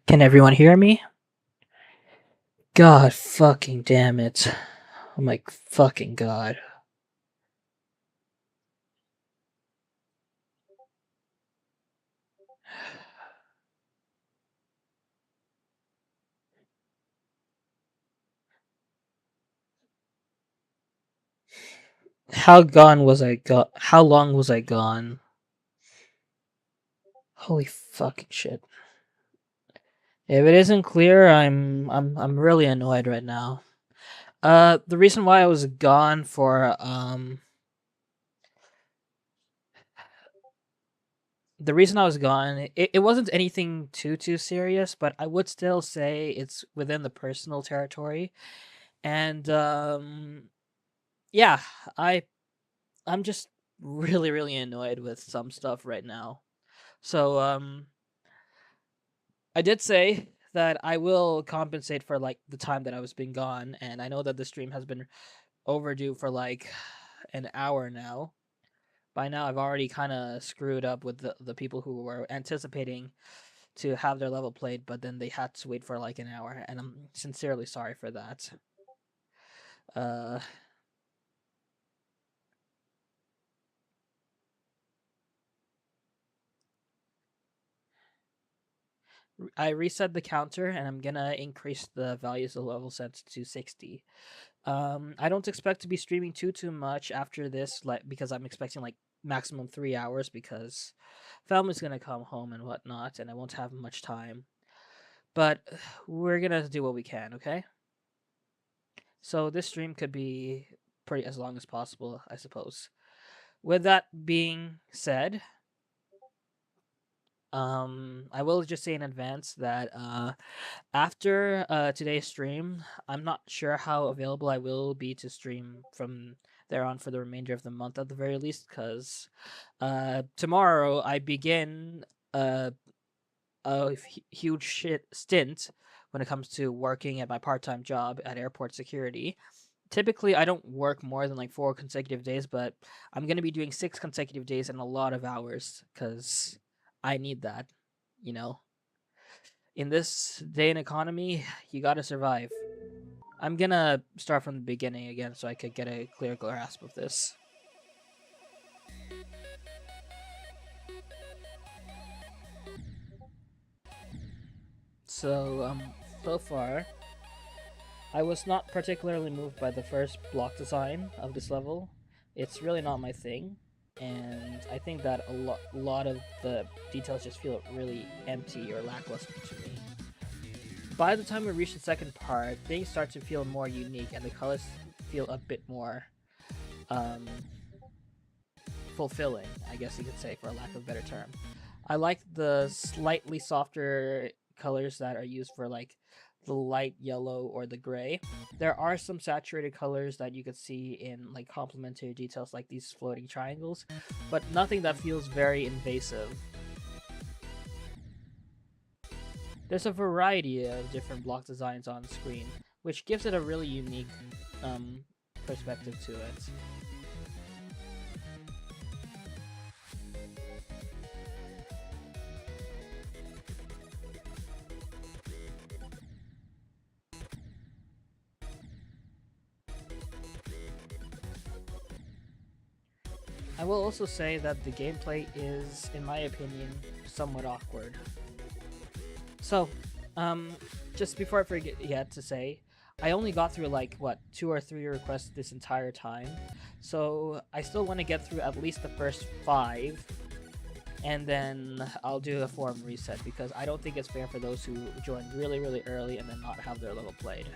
Can everyone hear me? God fucking damn it. Oh my fucking god. How long was I gone? Holy fucking shit. If it isn't clear, I'm really annoyed right now. The reason why I was gone for the reason I was gone, it wasn't anything too serious, but I would still say it's within the personal territory. And yeah, I I'm just really annoyed with some stuff right now. So I did say that I will compensate for like the time that I was being gone, and I know that the stream has been overdue for like an hour now. By now, I've already kind of screwed up with the people who were anticipating to have their level played, but then they had to wait for like an hour, and I'm sincerely sorry for that. Uh, I reset the counter and I'm gonna increase the values of level sets to 60. I don't expect to be streaming too much after this, like because I'm expecting like maximum 3 hours because family's gonna come home and whatnot, and I won't have much time. But we're gonna do what we can, okay? So this stream could be pretty as long as possible, I suppose. With that being said, I will just say in advance that after today's stream, I'm not sure how available I will be to stream from there on for the remainder of the month at the very least, because tomorrow I begin uh, huge stint when it comes to working at my part-time job at airport security. Typically, I don't work more than like 4 consecutive days, but I'm gonna be doing 6 consecutive days and a lot of hours because I need that. You know, in this day and economy, you gotta survive. I'm gonna start from the beginning again so I could get a clear grasp of this. So, so far, I was not particularly moved by the first block design of this level. It's really not my thing, and I think that a lot of the details just feel really empty or lackluster to me. By the time we reach the second part, things start to feel more unique, and the colors feel a bit more um, fulfilling, I guess you could say, for a lack of a better term. I like the slightly softer colors that are used for like the light yellow or the gray. There are some saturated colors that you could see in like complementary details like these floating triangles, but nothing that feels very invasive. There's a variety of different block designs on screen, which gives it a really unique perspective to it. I will also say that the gameplay is, in my opinion, somewhat awkward. So, just before I forget to say, I only got through like what 2 or 3 requests this entire time, so I still want to get through at least the first 5, and then I'll do a forum reset because I don't think it's fair for those who joined really early and then not have their level played.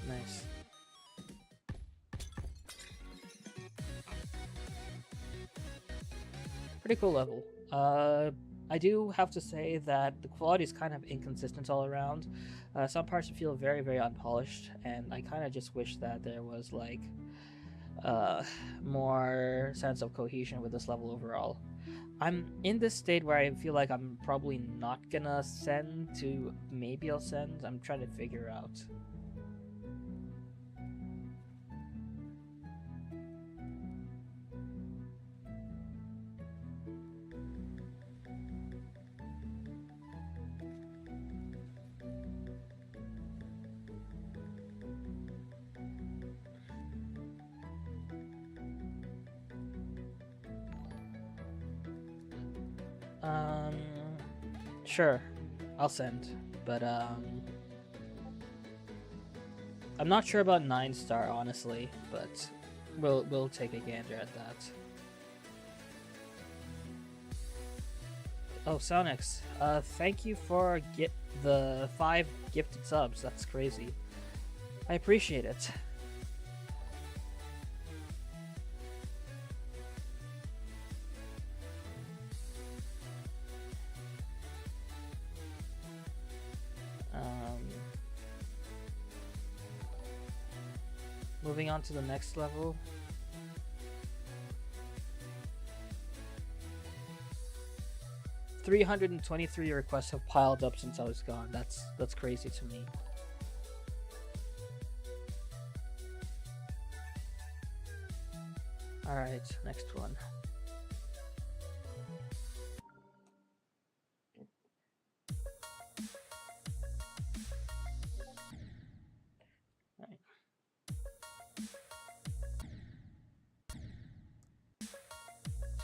Nice. Pretty cool level. I do have to say that the quality is kind of inconsistent all around. Some parts feel very unpolished, and I kind of just wish that there was like uh, more sense of cohesion with this level overall. I'm in this state where I feel like I'm probably not gonna send to maybe I'll send. I'm trying to figure out. Um, sure, I'll send, but I'm not sure about 9-star honestly, but we'll take a gander at that. Oh, Sonex, thank you for the 5 gifted subs. That's crazy. I appreciate it. Moving on to the next level. 323 requests have piled up since I was gone. That's crazy to me. All right, next one.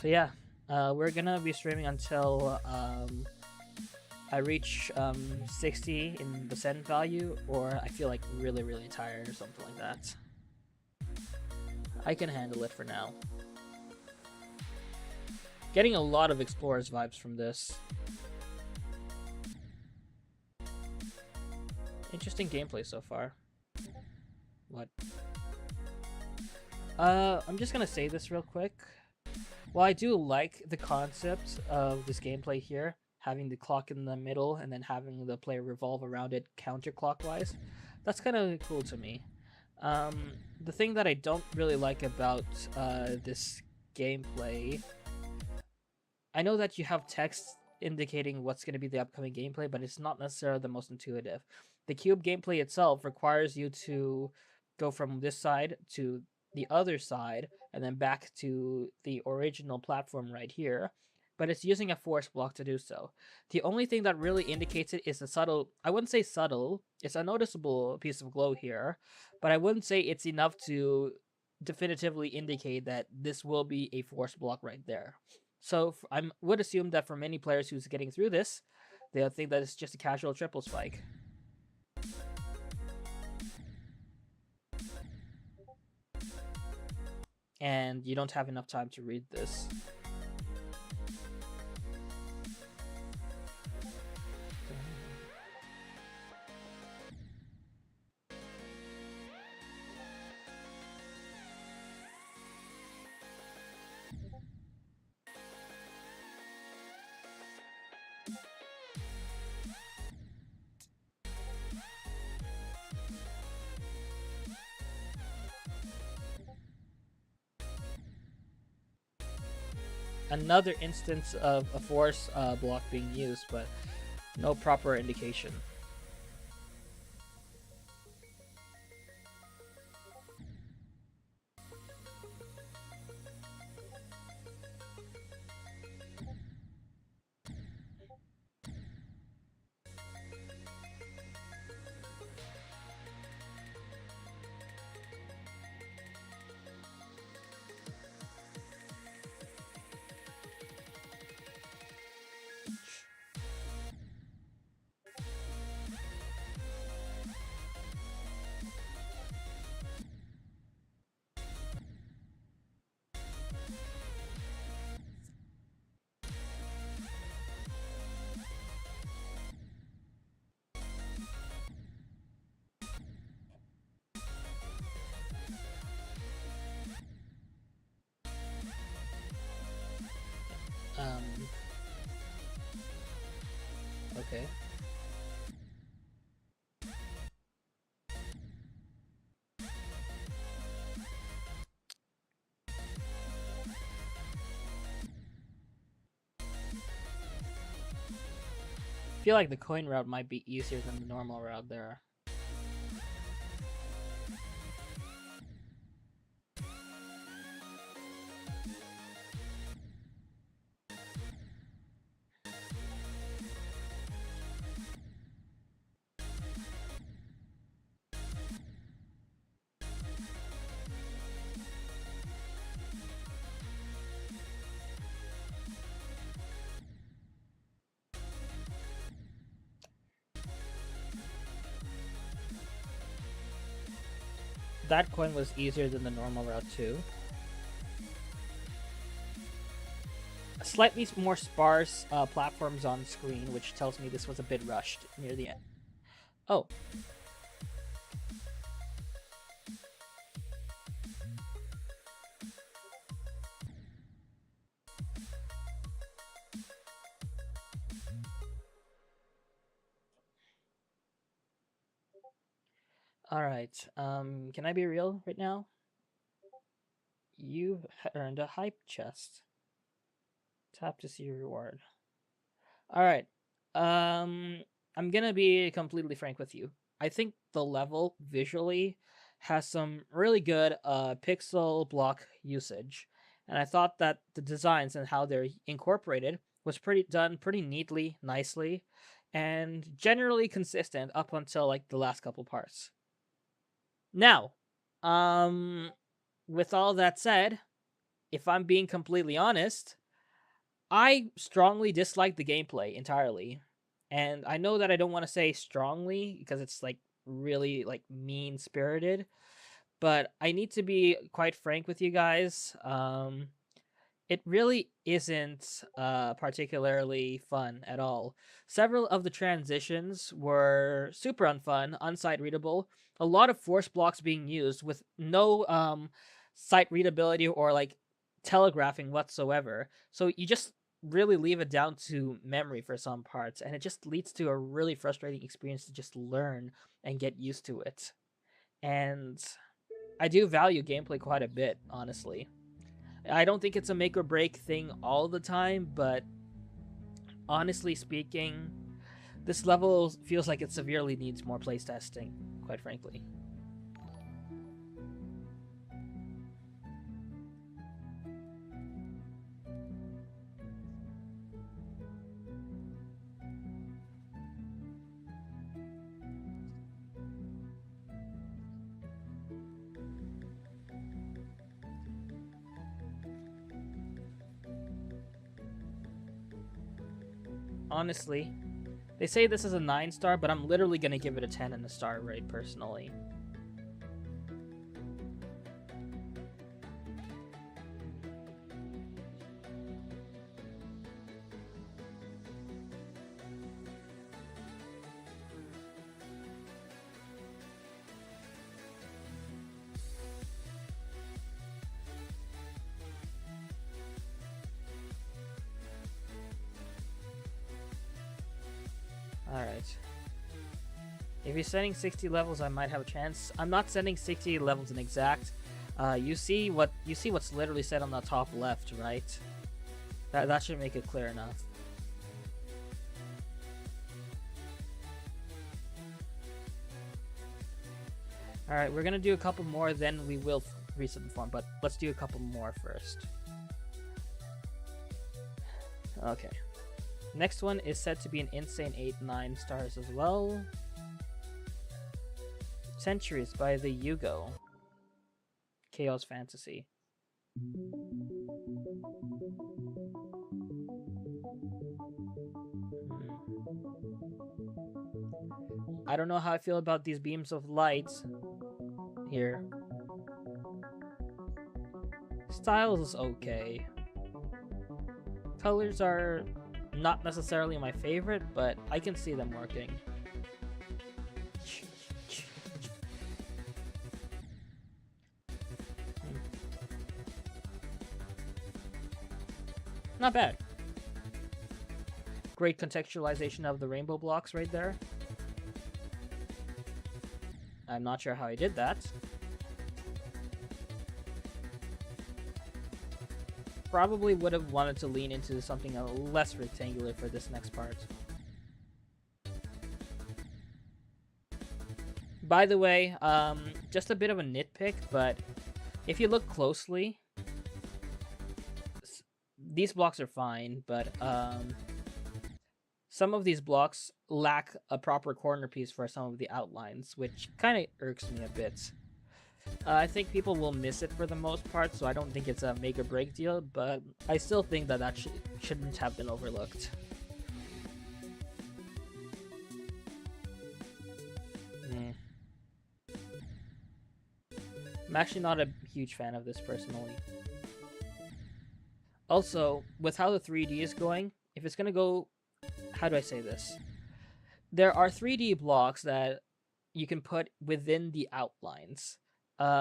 So yeah, we're gonna be streaming until I reach 60 in the send value, or I feel like really, really tired or something like that. I can handle it for now. Getting a lot of Explorers vibes from this. Interesting gameplay so far. What? I'm just gonna say this real quick. While I do like the concept of this gameplay here, having the clock in the middle and then having the player revolve around it counterclockwise, that's kind of cool to me. The thing that I don't really like about this gameplay, I know that you have text indicating what's going to be the upcoming gameplay, but it's not necessarily the most intuitive. The cube gameplay itself requires you to go from this side to the other side and then back to the original platform right here, but it's using a force block to do so. The only thing that really indicates it is a subtle, I wouldn't say subtle, it's a noticeable piece of glow here, but I wouldn't say it's enough to definitively indicate that this will be a force block right there. So I would assume that for many players who's getting through this, they'll think that it's just a casual triple spike. And you don't have enough time to read this. Another instance of a force block being used, but no proper indication. Okay. I feel like the coin route might be easier than the normal route there. That coin was easier than the normal route too. Slightly more sparse platforms on screen, which tells me this was a bit rushed near the end. Oh. Alright, can I be real right now? You've earned a hype chest. Tap to see your reward. All right. Um, I'm gonna be completely frank with you. I think the level visually has some really good pixel block usage, and I thought that the designs and how they're incorporated was pretty neatly, nicely, and generally consistent up until like the last couple parts. Now, um, with all that said, if I'm being completely honest, I strongly dislike the gameplay entirely. And I know that I don't want to say strongly because it's like really like mean spirited, but I need to be quite frank with you guys. It really isn't particularly fun at all. Several of the transitions were super unfun, unsight readable. A lot of force blocks being used with no sight readability or like telegraphing whatsoever. So you just really leave it down to memory for some parts, and it just leads to a really frustrating experience to just learn and get used to it. And I do value gameplay quite a bit, honestly. I don't think it's a make or break thing all the time, but honestly speaking, this level feels like it severely needs more playtesting, quite frankly. Honestly, they say this is a 9-star, but I'm literally gonna give it a 10 and a star rate personally. Alright. If you're setting 60 levels, I might have a chance. I'm not setting 60 levels in exact. You see what's literally said on the top left, right? That should make it clear enough. Alright, we're gonna do a couple more, then we will reset the form, but let's do a couple more first. Okay. Next one is said to be an insane 8-9 stars as well. Centuries by the Yugo. Chaos Fantasy. I don't know how I feel about these beams of light here. Style is okay. Colors are not necessarily my favorite, but I can see them working. Not bad. Great contextualization of the rainbow blocks right there. I'm not sure how he did that. Probably would have wanted to lean into something less rectangular for this next part. By the way, just a bit of a nitpick, but if you look closely, these blocks are fine, but some of these blocks lack a proper corner piece for some of the outlines, which kind of irks me a bit. I think people will miss it for the most part, so I don't think it's a make or break deal, but I still think that shouldn't have been overlooked. I'm actually not a huge fan of this personally. Also, with how the 3D is going, if it's gonna go... How do I say this? There are 3D blocks that you can put within the outlines.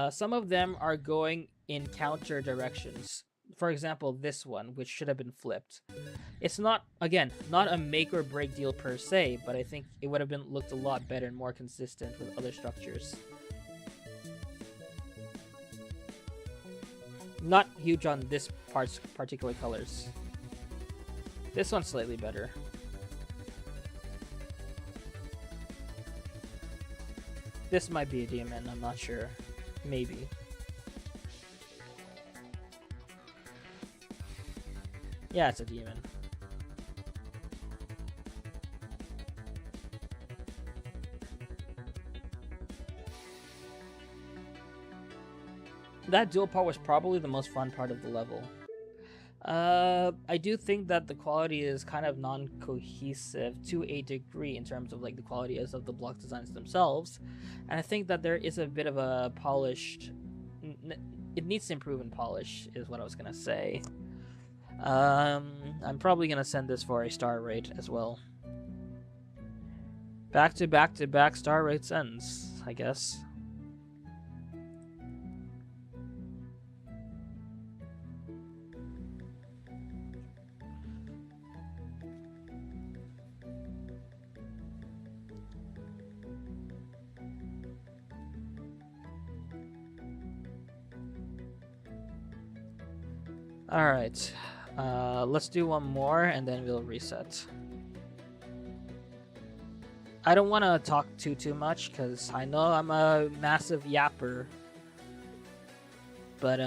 Some of them are going in counter directions. For example, this one, which should have been flipped. It's not, again, not a make or break deal per se, but I think it would have been looked a lot better and more consistent with other structures. Not huge on this part's particular colors. This one's slightly better. This might be a demon, I'm not sure. Maybe. Yeah, it's a demon. That dual part was probably the most fun part of the level. I do think that the quality is kind of non-cohesive to a degree in terms of like the quality of the block designs themselves, and I think that there is a bit of a polished. It needs to improve in polish, is what I was gonna say. I'm probably gonna send this for a star rate as well. Back to back to back star rate sends, I guess. Alright, let's do one more and then we'll reset. I don't want to talk too much because I know I'm a massive yapper, but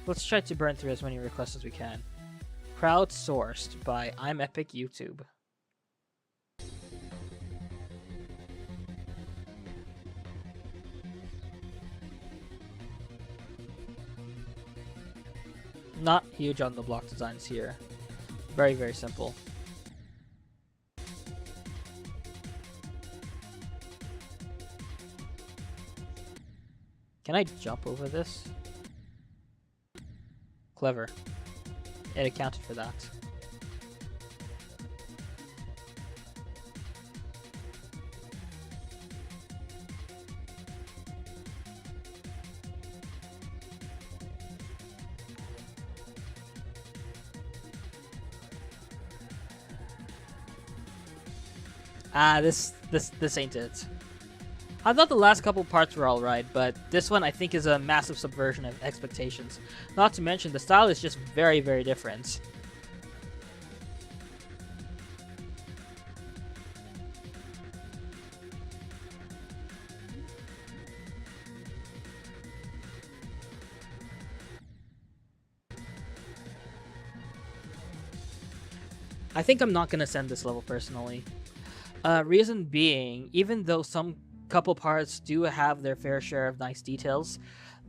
let's try to burn through as many requests as we can. Crowdsourced by I'm Epic YouTube. Not huge on the block designs here. Very, very simple. Can I jump over this? Clever. It accounted for that. Ah, this ain't it. I thought the last couple parts were alright, but this one I think is a massive subversion of expectations. Not to mention, the style is just very, very different. I think I'm not going to send this level personally. Reason being, even though some couple parts do have their fair share of nice details,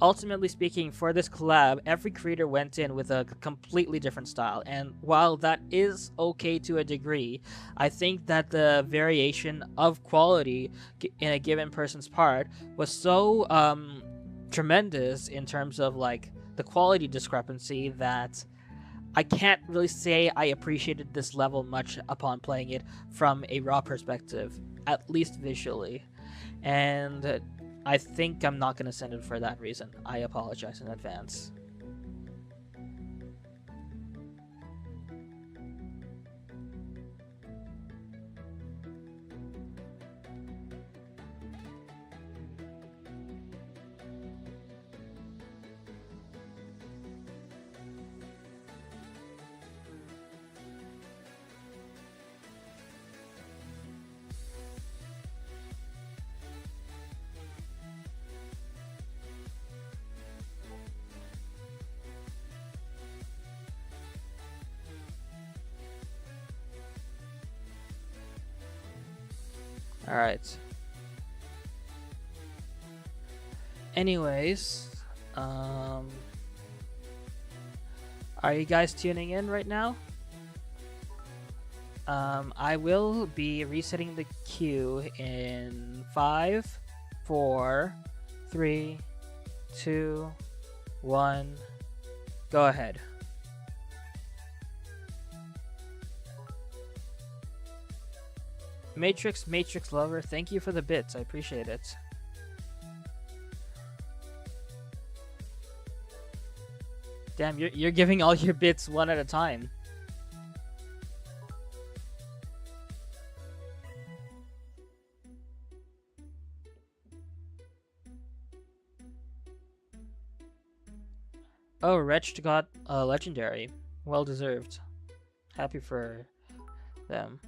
ultimately speaking, for this collab, every creator went in with a completely different style, and while that is okay to a degree, I think that the variation of quality in a given person's part was so tremendous in terms of like the quality discrepancy that I can't really say I appreciated this level much upon playing it from a raw perspective, at least visually. And I think I'm not going to send it for that reason. I apologize in advance. Alright. Anyways, are you guys tuning in right now? I will be resetting the queue in 5, 4, 3, 2, 1. Go ahead. Matrix Lover, thank you for the bits. I appreciate it. Damn, you're giving all your bits one at a time. Oh, Wretched got a legendary. Well deserved. Happy for them.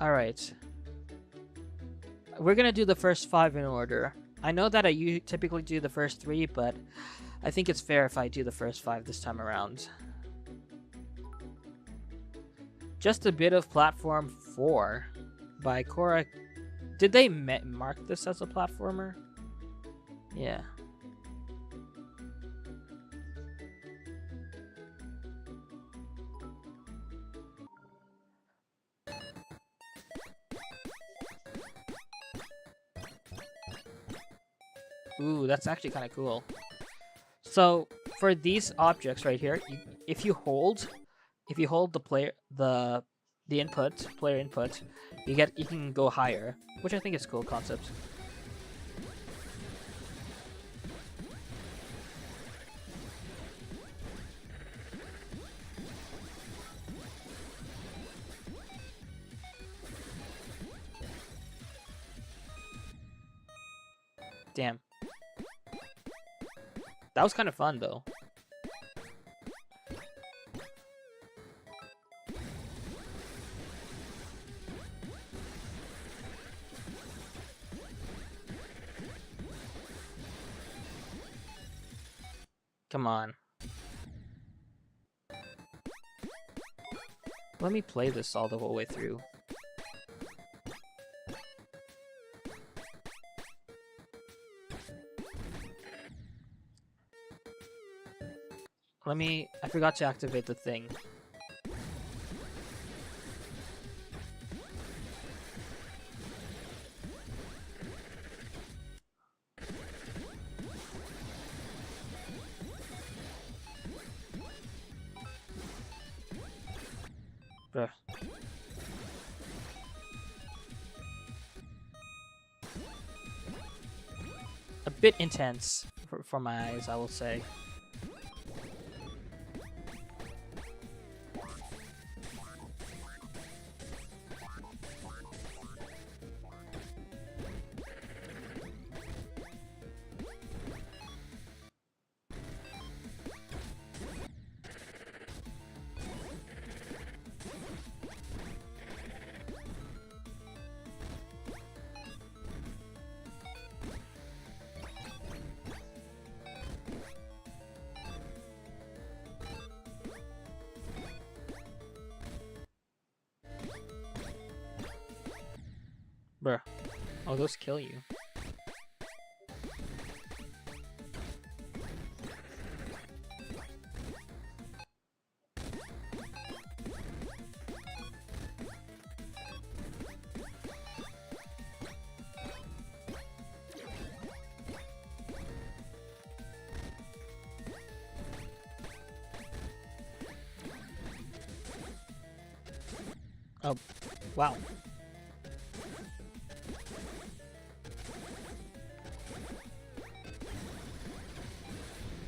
Alright. We're gonna do the first 5 in order. I know that I typically do the first 3, but I think it's fair if I do the first 5 this time around. Just a Bit of Platform 4 by Cora. Did they mark this as a platformer? Yeah. Ooh, that's actually kind of cool. So for these objects right here, if you hold the player input, you can go higher, which I think is a cool concept. Damn. That was kind of fun, though. Come on. Let me play this all the whole way through. I forgot to activate the thing. Bruh. A bit intense for my eyes, I will say. Bruh. Oh, those kill you. Oh, wow.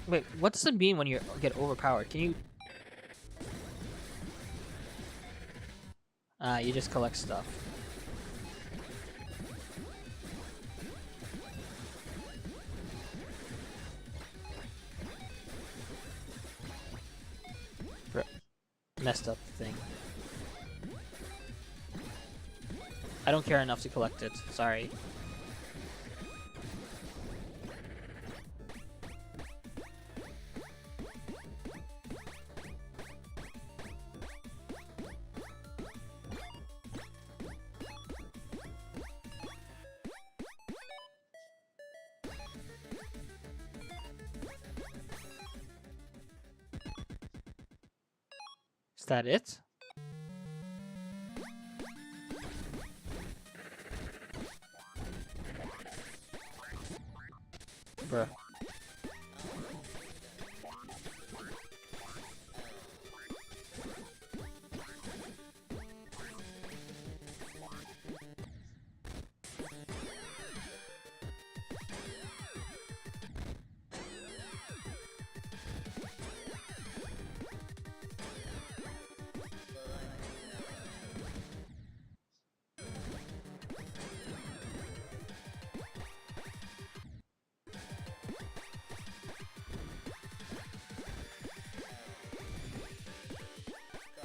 Wait, what does it mean when you get overpowered? Can you... you just collect stuff. Messed up thing. I don't care enough to collect it. Sorry. Is that it? Bruh.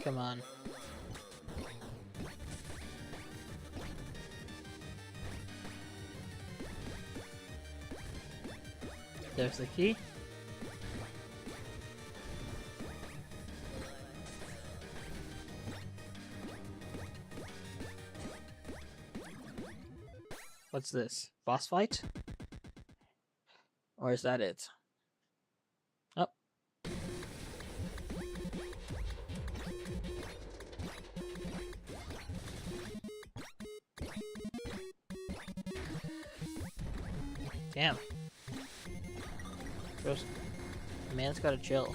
Come on. There's the key. What's this? Boss fight? Or is that it? Oh. Damn. Gross. Man's gotta chill.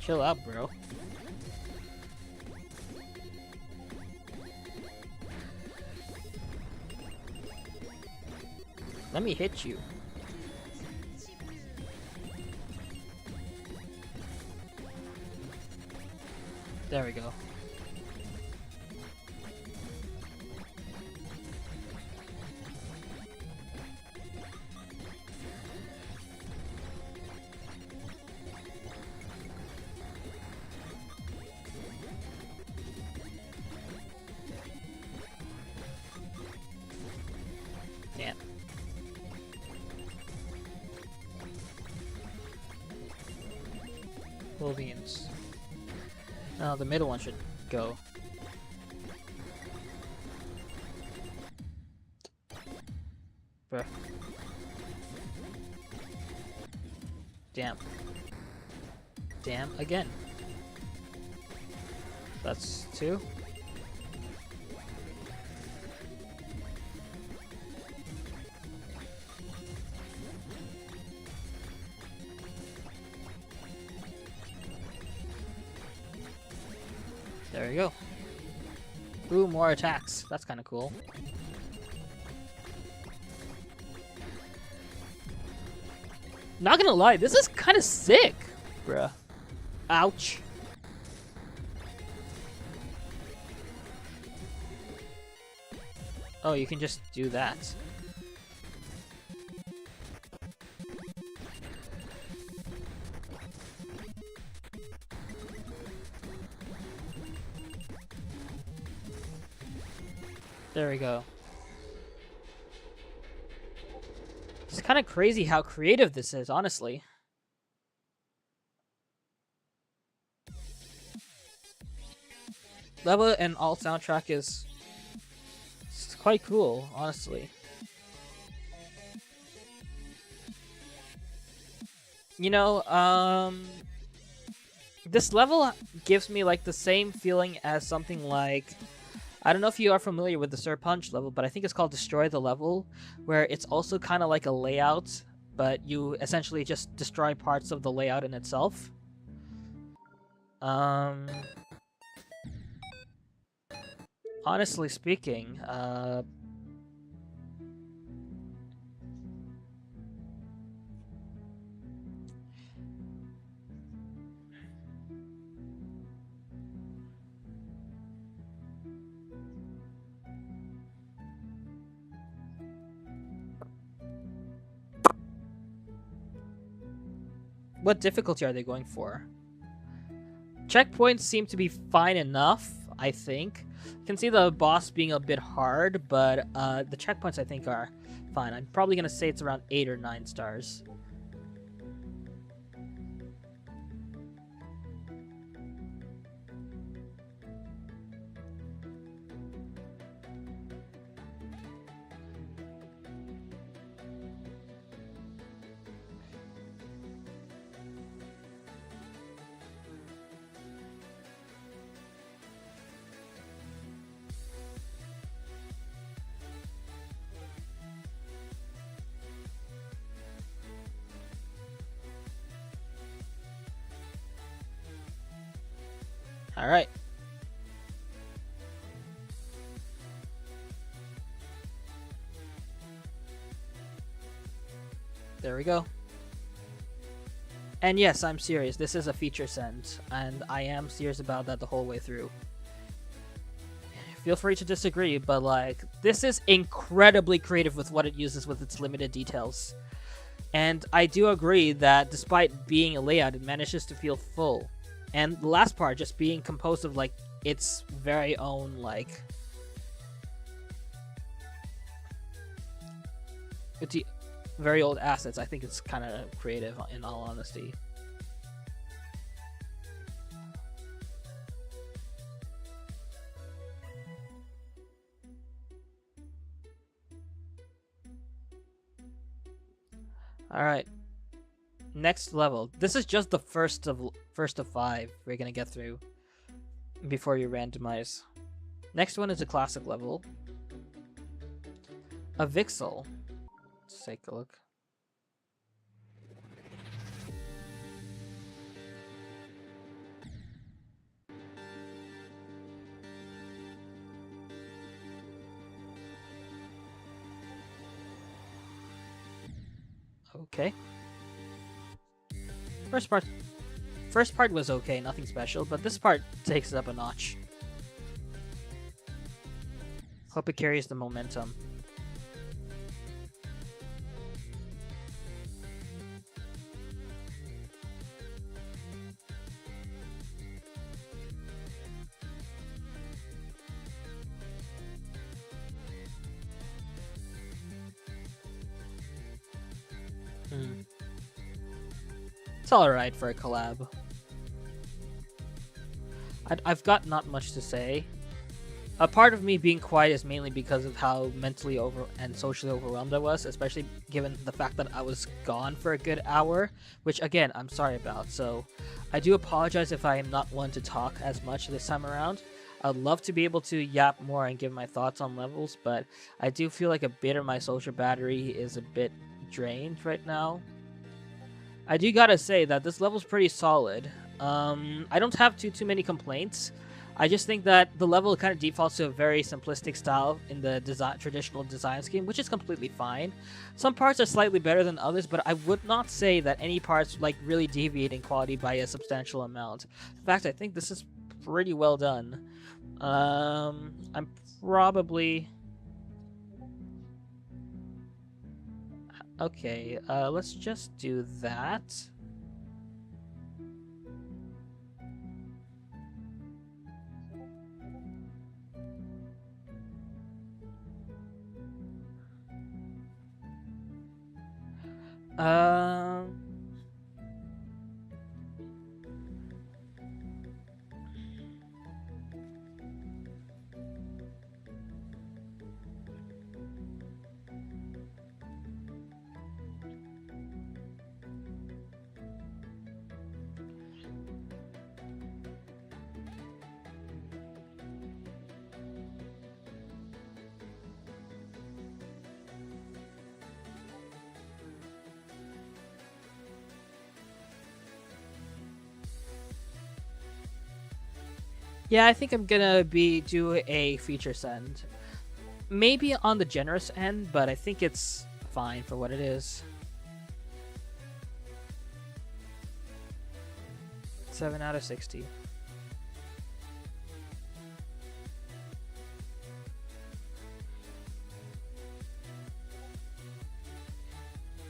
Chill out, bro. Let me hit you. There we go. Damn. Bolivians. No, the middle one should go. Bruh. Damn. Damn again. That's 2. There we go. Ooh, more attacks. That's kind of cool. Not gonna lie, this is kind of sick, bruh. Ouch. Oh, you can just do that. There we go. It's kind of crazy how creative this is, honestly. Level and alt soundtrack is it's quite cool, honestly. You know, this level gives me like the same feeling as something like, I don't know if you are familiar with the Sir Punch level, but I think it's called Destroy the Level, where it's also kind of like a layout, but you essentially just destroy parts of the layout in itself. Honestly speaking, what difficulty are they going for? Checkpoints seem to be fine enough, I think. You can see the boss being a bit hard, but the checkpoints I think are fine. I'm probably going to say it's around 8 or 9 stars. All right. There we go. And yes, I'm serious. This is a feature send, and I am serious about that the whole way through. Feel free to disagree, but like, this is incredibly creative with what it uses with its limited details. And I do agree that despite being a layout, it manages to feel full. And the last part just being composed of like its very own like it's very old assets. I think it's kind of creative, in all honesty. All right, next level. This is just the first of 5 we're gonna get through before you randomize. Next one is a classic level. A Vixel. Let's take a look. Okay. First part was okay, nothing special, but this part takes it up a notch. Hope it carries the momentum. It's alright for a collab. I've got not much to say. A part of me being quiet is mainly because of how mentally and socially overwhelmed I was, especially given the fact that I was gone for a good hour, which again, I'm sorry about. So I do apologize if I am not one to talk as much this time around. I'd love to be able to yap more and give my thoughts on levels, but I do feel like a bit of my social battery is a bit drained right now. I do gotta say that this level's pretty solid. I don't have too many complaints. I just think that the level kind of defaults to a very simplistic style in the traditional design scheme, which is completely fine. Some parts are slightly better than others, but I would not say that any parts like really deviate in quality by a substantial amount. In fact, I think this is pretty well done. I'm probably... Okay, let's just do that. Yeah, I think I'm gonna do a feature send. Maybe on the generous end, but I think it's fine for what it is. 7 out of 60.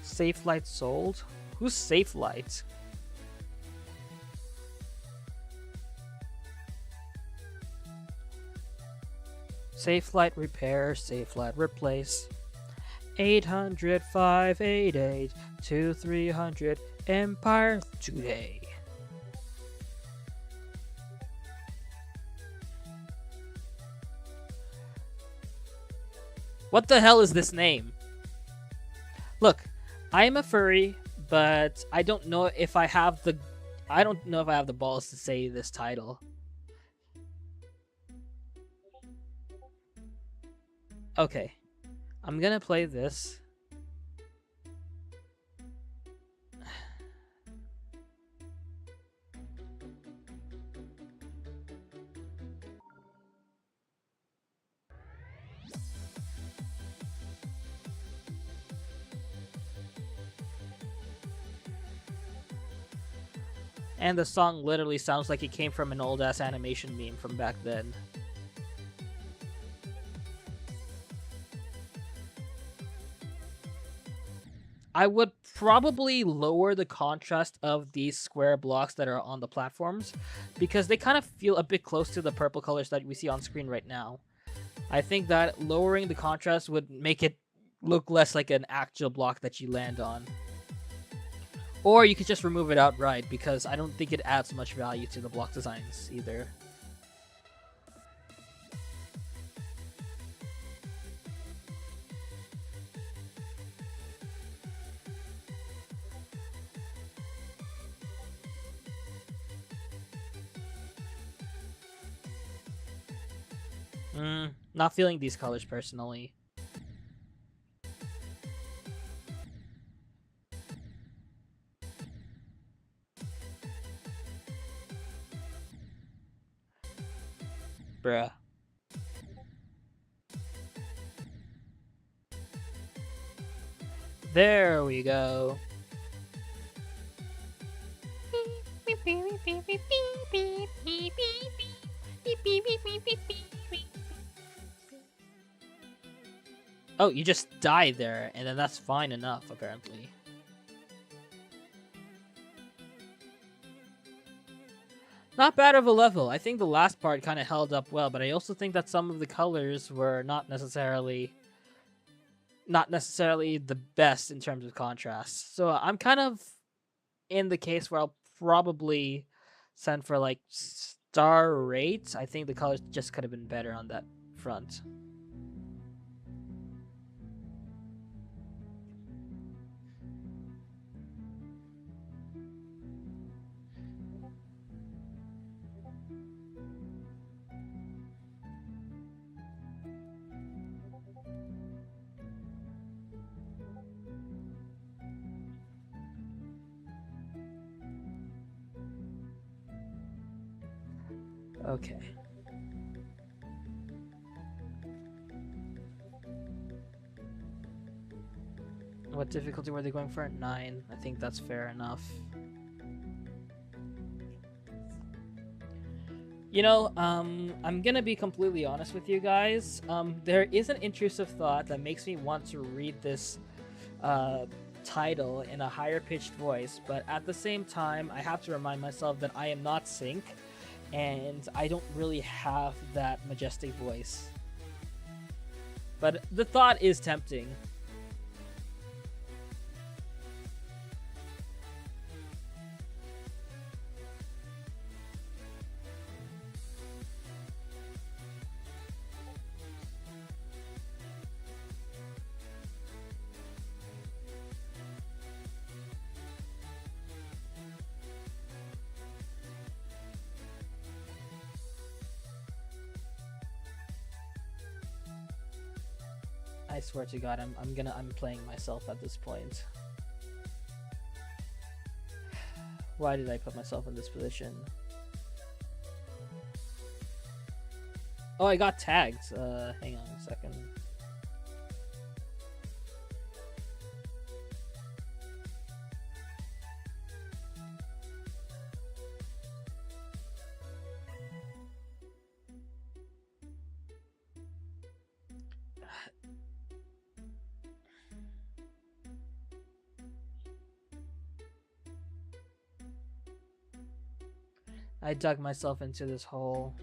Safe Light sold? Who's Safe Light? Safe Light repair, Safe Light replace. 800 588 2300 Empire today. What the hell is this name? Look, I am a furry, but I don't know if I have the balls to say this title. Okay, I'm gonna play this. And the song literally sounds like it came from an old-ass animation meme from back then. I would probably lower the contrast of these square blocks that are on the platforms, because they kind of feel a bit close to the purple colors that we see on screen right now. I think that lowering the contrast would make it look less like an actual block that you land on. Or you could just remove it outright, because I don't think it adds much value to the block designs either. Not feeling these colors personally. Bruh. There we go. Oh, you just die there, and then that's fine enough, apparently. Not bad of a level. I think the last part kind of held up well, but I also think that some of the colors were not necessarily the best in terms of contrast. So I'm kind of in the case where I'll probably send for like star rate. I think the colors just could have been better on that front. Okay. What difficulty were they going for? 9. I think that's fair enough. You know, I'm gonna be completely honest with you guys. There is an intrusive thought that makes me want to read this title in a higher pitched voice, but at the same time, I have to remind myself that I am not Sync, and I don't really have that majestic voice. But the thought is tempting. I swear to God, I'm playing myself at this point. Why did I put myself in this position? Oh, I got tagged. Hang on a second. I dug myself into this hole.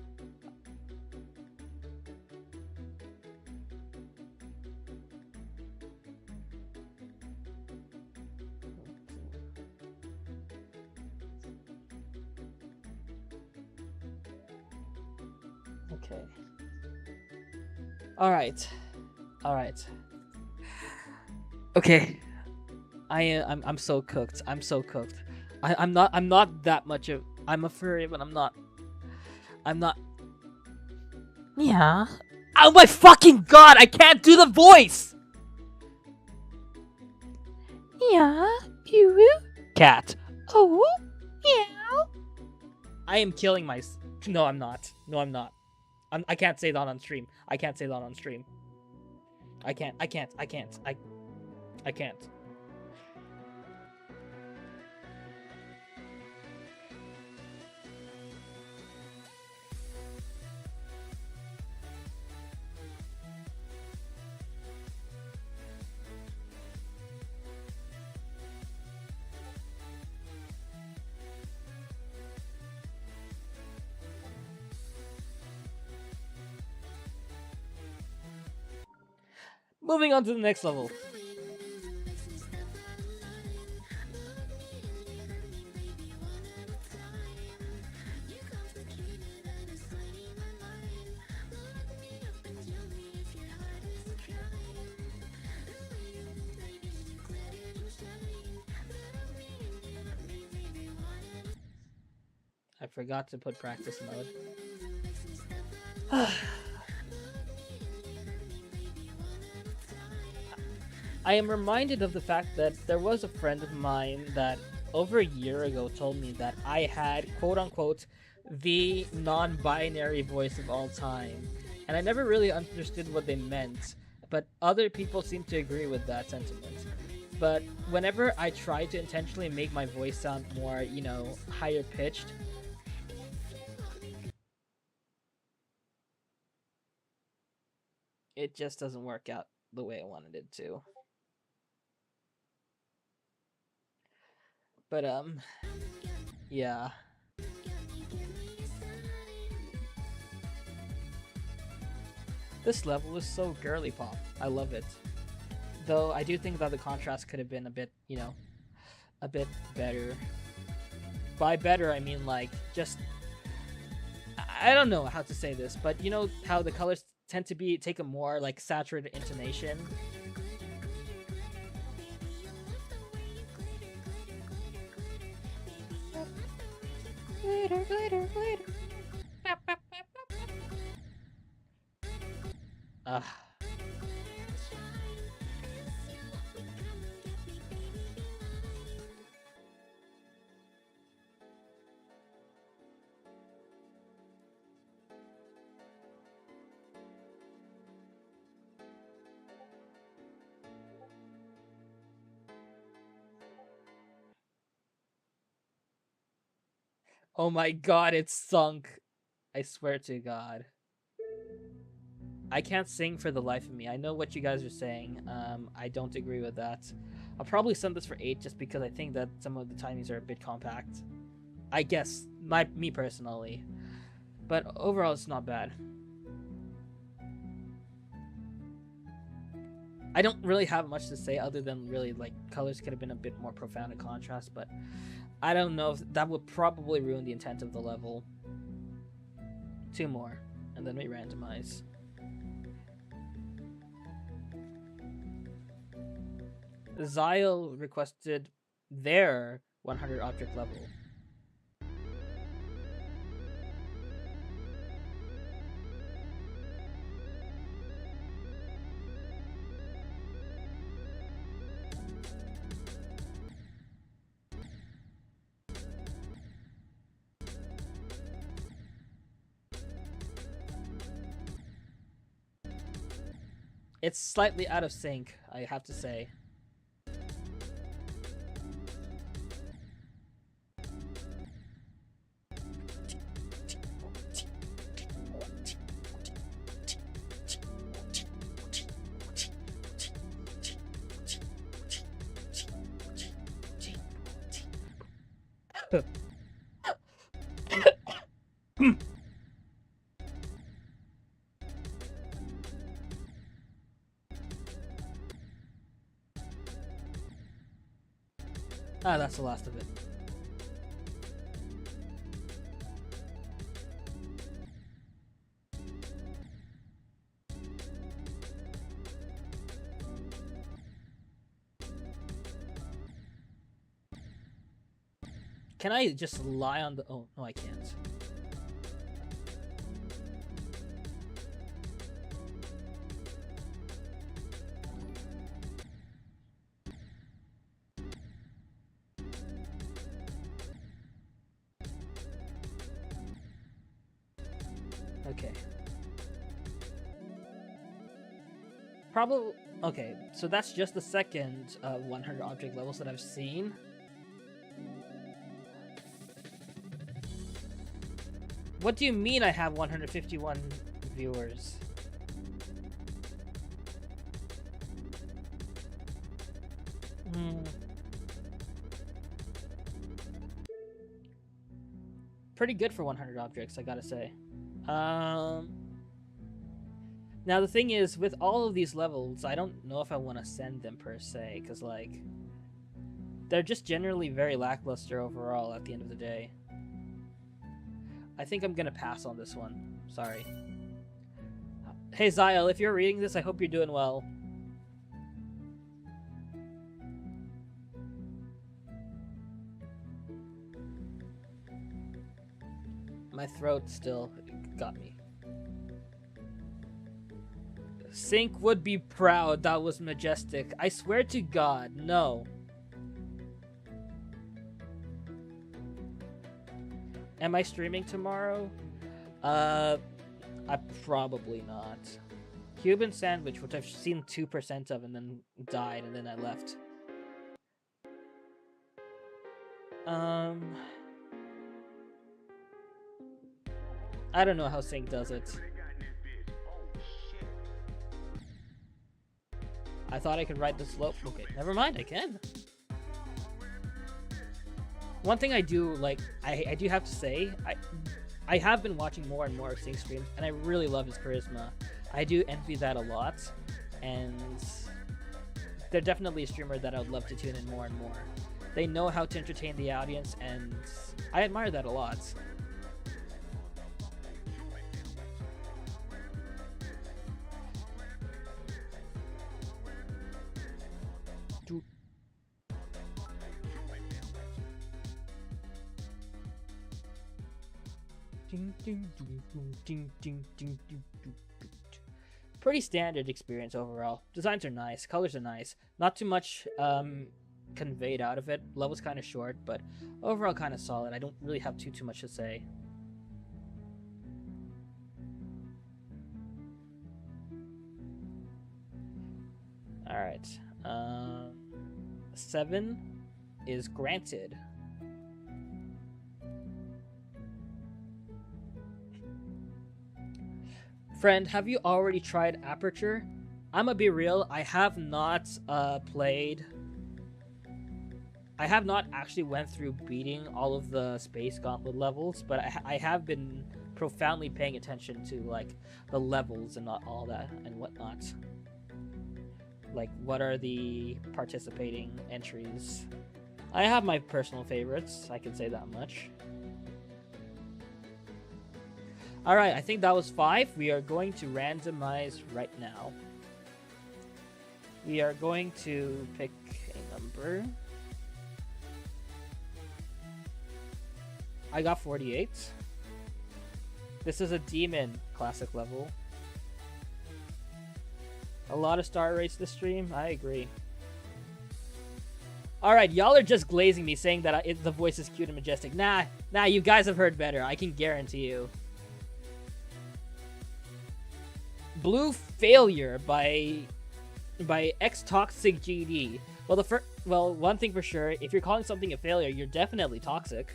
Okay. All right. Okay. I'm so cooked. I'm so cooked. I'm not that much of. I'm a furry, but I'm not. Yeah. Oh my fucking god! I can't do the voice. Yeah. You. Cat. Oh. Yeah. I am killing myself. No, I'm not. I can't say that on stream. I can't. I can't. Moving on to the next level. I forgot to put practice mode. I am reminded of the fact that there was a friend of mine that over a year ago told me that I had, quote unquote, the non binary voice of all time. And I never really understood what they meant, but other people seem to agree with that sentiment. But whenever I try to intentionally make my voice sound more, higher pitched, it just doesn't work out the way I wanted it to. But yeah. This level is so girly pop. I love it. Though I do think that the contrast could have been a bit, a bit better. By better, I mean like just I don't know how to say this, but you know how the colors tend to take a more like saturated intonation. Glitter, glitter, glitter. Ugh. Oh my god, it's sunk. I swear to God. I can't sing for the life of me. I know what you guys are saying. I don't agree with that. I'll probably send this for 8 just because I think that some of the timings are a bit compact. I guess, me personally. But overall, it's not bad. I don't really have much to say other than really, like, colors could have been a bit more profound in contrast, but I don't know if that would probably ruin the intent of the level. 2 more, and then we randomize. Zyle requested their 100 object level. It's slightly out of sync, I have to say. Ah, that's the last of it. Can I just lie on the... Oh, no, I can't. Okay. Probably... Okay, so that's just the second 100 object levels that I've seen. What do you mean I have 151 viewers? Pretty good for 100 objects, I gotta say. Now the thing is, with all of these levels, I don't know if I want to send them per se, because like they're just generally very lackluster overall at the end of the day. I think I'm gonna pass on this one. Sorry. Hey Zyle, if you're reading this, I hope you're doing well. My throat still got me. Sync would be proud. That was majestic. I swear to God, no. Am I streaming tomorrow? I probably not. Cuban sandwich, which I've seen 2% of and then died and then I left. I don't know how Sync does it. I thought I could ride the slope. Okay, never mind, I can. One thing I do, like, I do have to say, I have been watching more and more of Sync streams, and I really love his charisma. I do envy that a lot, and they're definitely a streamer that I would love to tune in more and more. They know how to entertain the audience, and I admire that a lot. Pretty standard experience overall. Designs are nice, colors are nice. Not too much conveyed out of it. Level's kind of short, but overall kind of solid. I don't really have too much to say. All right. 7 is granted. Friend, have you already tried Aperture? I'ma be real, I have not played. I have not actually went through beating all of the Space Gauntlet levels, but I have been profoundly paying attention to like the levels and not all that and whatnot. Like, what are the participating entries? I have my personal favorites, I can say that much. Alright, I think that was 5. We are going to randomize right now. We are going to pick a number. I got 48. This is a demon classic level. A lot of star rates this stream, I agree. Alright, y'all are just glazing me saying that the voice is cute and majestic. Nah, you guys have heard better, I can guarantee you. Blue Failure by X Toxic GD. Well, one thing for sure, if you're calling something a failure, you're definitely toxic.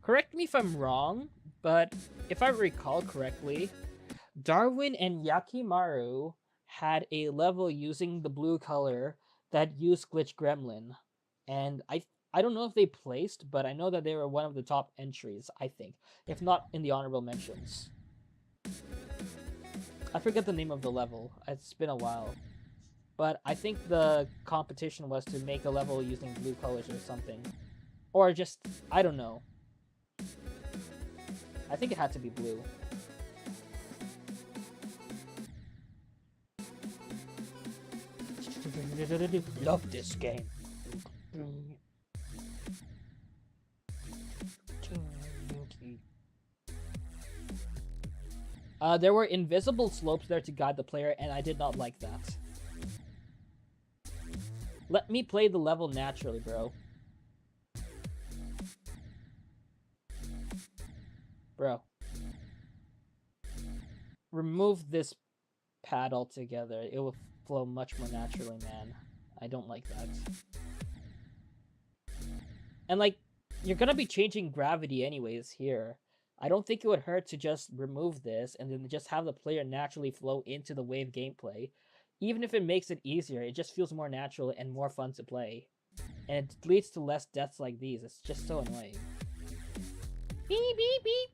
Correct me if I'm wrong, but if I recall correctly, Darwin and Yakimaru had a level using the blue color that used Glitch Gremlin. And I don't know if they placed, but I know that they were one of the top entries, I think. If not in the honorable mentions. I forget the name of the level. It's been a while. But I think the competition was to make a level using blue colors or something. Or just, I don't know. I think it had to be blue. Love this game. There were invisible slopes there to guide the player, and I did not like that. Let me play the level naturally, bro. Bro. Remove this pad altogether. It will flow much more naturally, man. I don't like that. And like, you're gonna be changing gravity anyways here. I don't think it would hurt to just remove this and then just have the player naturally flow into the wave gameplay. Even if it makes it easier, it just feels more natural and more fun to play. And it leads to less deaths like these. It's just so annoying. Beep beep beep.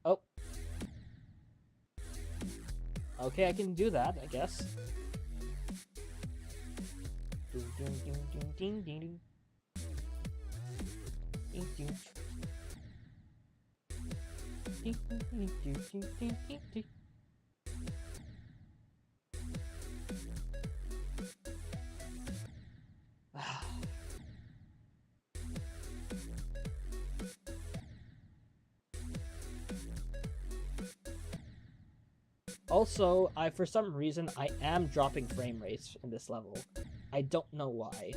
Oh. Okay, I can do that, I guess. Also, for some reason I am dropping frame rates in this level. I don't know why.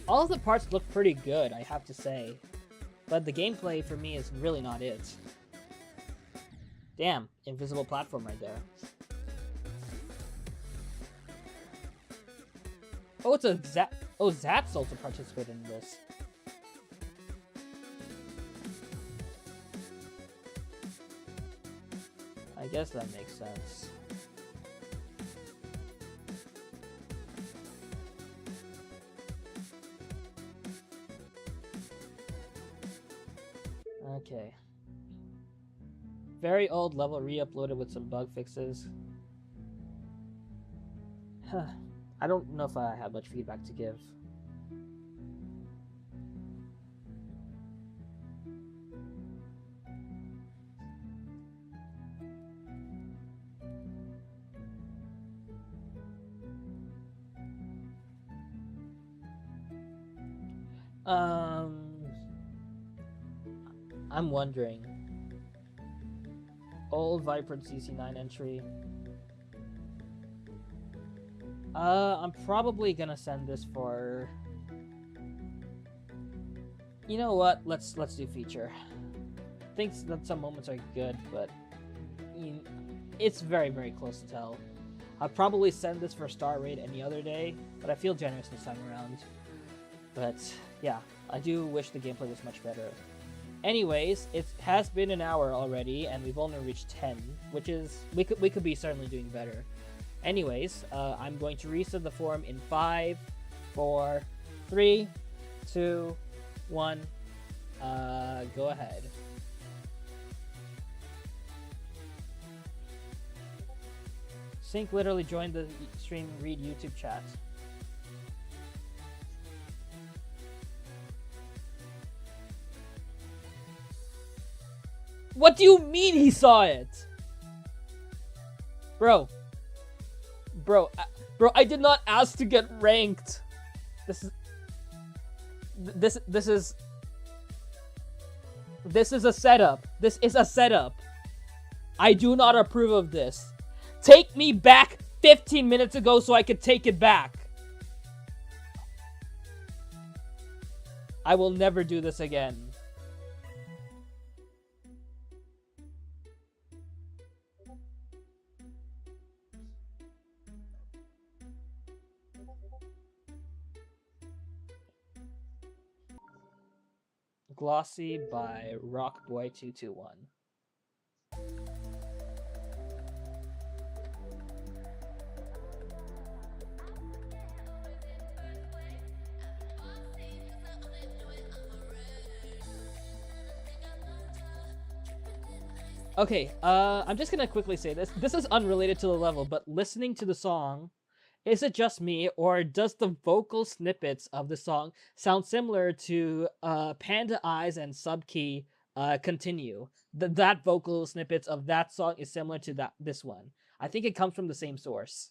All of the parts look pretty good, I have to say. But the gameplay for me is really not it. Damn, invisible platform right there. Oh, it's a Zap. Oh, Zap's also participated in this. I guess that makes sense. Okay. Very old level re-uploaded with some bug fixes. I don't know if I have much feedback to give. I'm wondering. Old Vibrant CC9 entry. I'm probably gonna send this for... You know what? Let's do feature. I think that some moments are good, but it's very, very close to tell. I'll probably send this for star rate any other day, but I feel generous this time around. But yeah, I do wish the gameplay was much better. Anyways, it has been an hour already, and we've only reached 10, which is we could be certainly doing better. Anyways, I'm going to reset the forum in 5, 4, 3, 2, 1. Go ahead. Sync literally joined the stream read YouTube chat. What do you mean he saw it? Bro, I did not ask to get ranked. This is a setup. This is a setup. I do not approve of this. Take me back 15 minutes ago so I could take it back. I will never do this again. Glossy by Rockboy221. Okay, I'm just gonna quickly say this. This is unrelated to the level, but listening to the song, is it just me, or does the vocal snippets of the song sound similar to Panda Eyes and Subkey Continue. That vocal snippets of that song is similar to this one. I think it comes from the same source.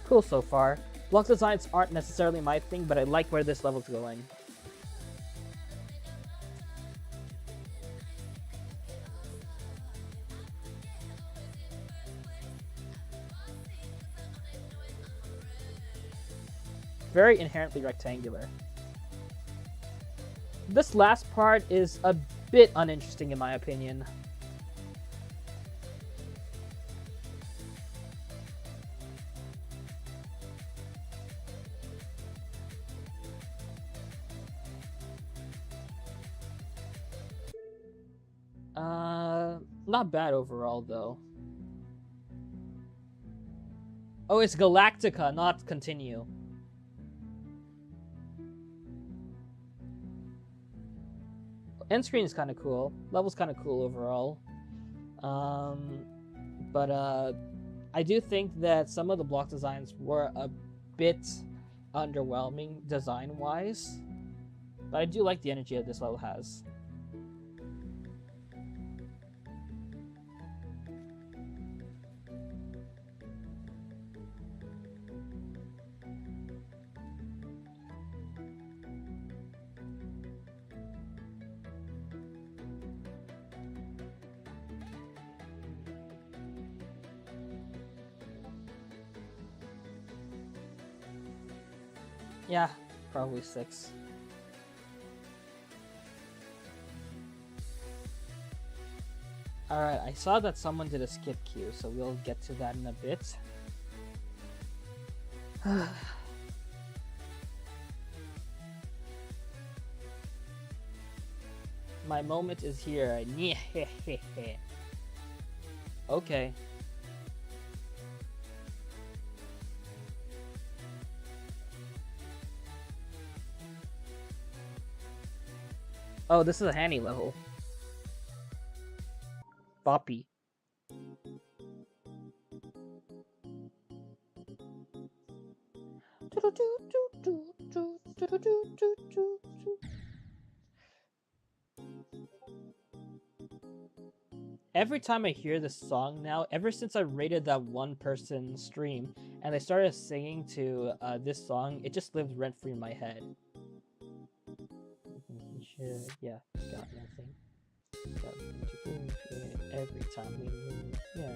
Cool so far. Block designs aren't necessarily my thing, but I like where this level's going. Very inherently rectangular. This last part is a bit uninteresting in my opinion. Not bad overall though. Oh, it's Galactica, not Continue. End screen is kind of cool. Level's kind of cool overall. But I do think that some of the block designs were a bit underwhelming design-wise. But I do like the energy that this level has. Yeah, probably 6. Alright, I saw that someone did a skip queue, so we'll get to that in a bit. My moment is here. Okay. Oh, this is a Hanny level. Boppy. Every time I hear this song now, ever since I rated that one person stream and they started singing to this song, it just lives rent free in my head. Yeah, got nothing. Every time we move, yeah.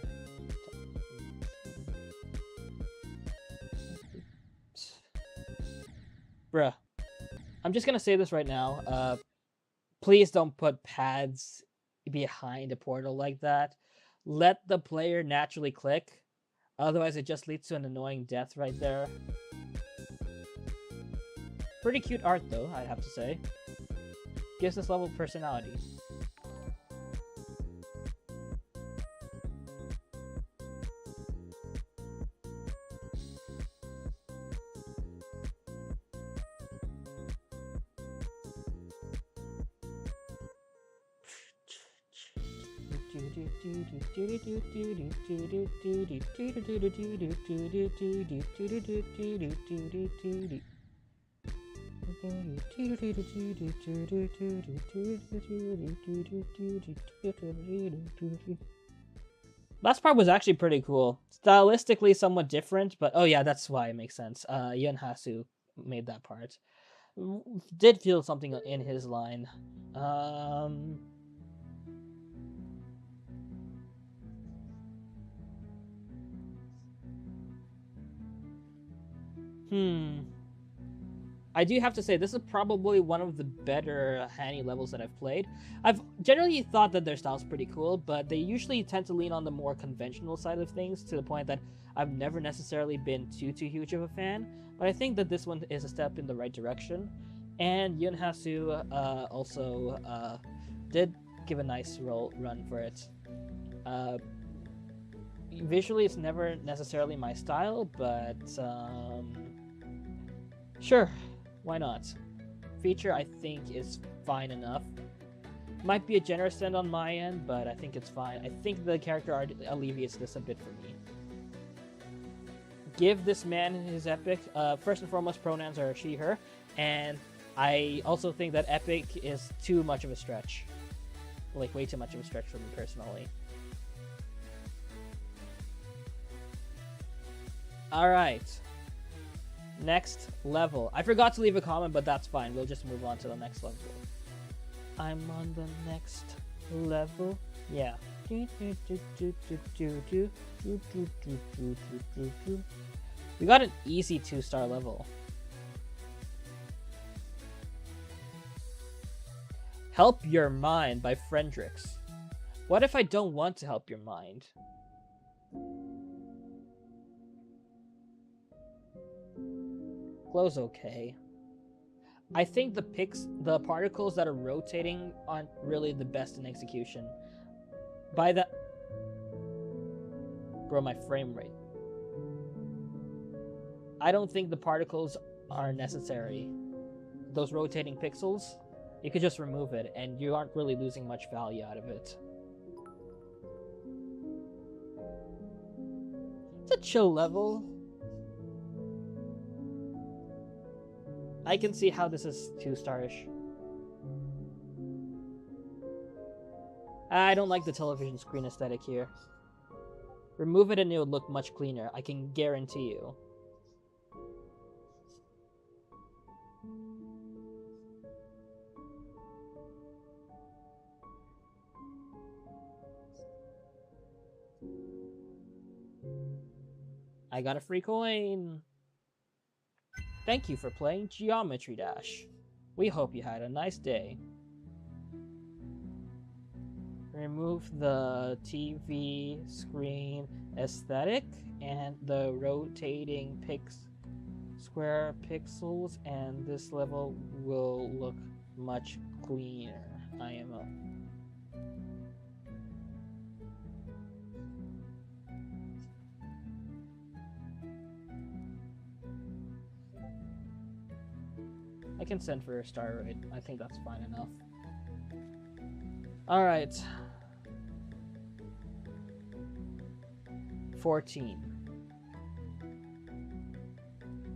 Bruh. I'm just gonna say this right now. Please don't put pads behind a portal like that. Let the player naturally click. Otherwise, it just leads to an annoying death right there. Pretty cute art, though, I have to say. Gives this level personality. Last part was actually pretty cool. Stylistically somewhat different, but oh yeah, that's why it makes sense. Yun Hasu made that part. Did feel something in his line. I do have to say, this is probably one of the better Hanny levels that I've played. I've generally thought that their style's pretty cool, but they usually tend to lean on the more conventional side of things to the point that I've never necessarily been too huge of a fan. But I think that this one is a step in the right direction. And Yun Hasu also did give a nice run for it. Visually, it's never necessarily my style, but sure. Why not? Feature, I think, is fine enough. Might be a generous end on my end, but I think it's fine. I think the character art alleviates this a bit for me. give this man his epic. First and foremost, pronouns are she, her, and I also think that epic is too much of a stretch. Like, way too much of a stretch for me personally. Alright. Next level. I forgot to leave a comment, but that's fine. We'll just move on to the next level. I'm on the next level. Yeah. We got an easy 2-star level. Help Your Mind by Frendrix. What if I don't want to help your mind? Glow's okay. I think the particles that are rotating aren't really the best in execution. By that, bro, my frame rate. I don't think the particles are necessary. Those rotating pixels, you could just remove it, and you aren't really losing much value out of it. It's a chill level. I can see how this is 2-star-ish. I don't like the television screen aesthetic here. Remove it and it would look much cleaner, I can guarantee you. I got a free coin! Thank you for playing Geometry Dash. We hope you had a nice day. Remove the TV screen aesthetic and the rotating square pixels, and this level will look much cleaner. IMO. I can send for a star rate. I think that's fine enough. Alright. 14.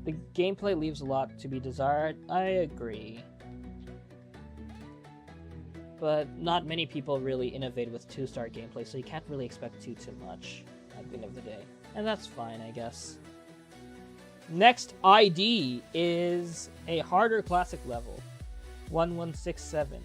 The gameplay leaves a lot to be desired. I agree. But not many people really innovate with 2-star gameplay, so you can't really expect too much at the end of the day. And that's fine, I guess. Next ID is a harder classic level. 1167.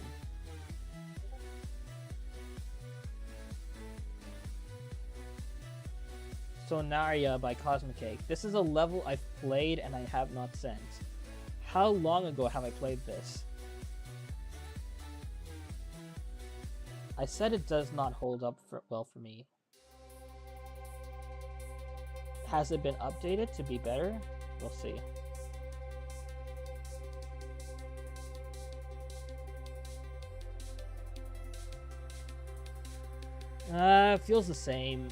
Sonaria by Cosmic Cake. This is a level I've played and I have not sent. How long ago have I played this? I said it does not hold up well for me. Has it been updated to be better? We'll see. Feels the same.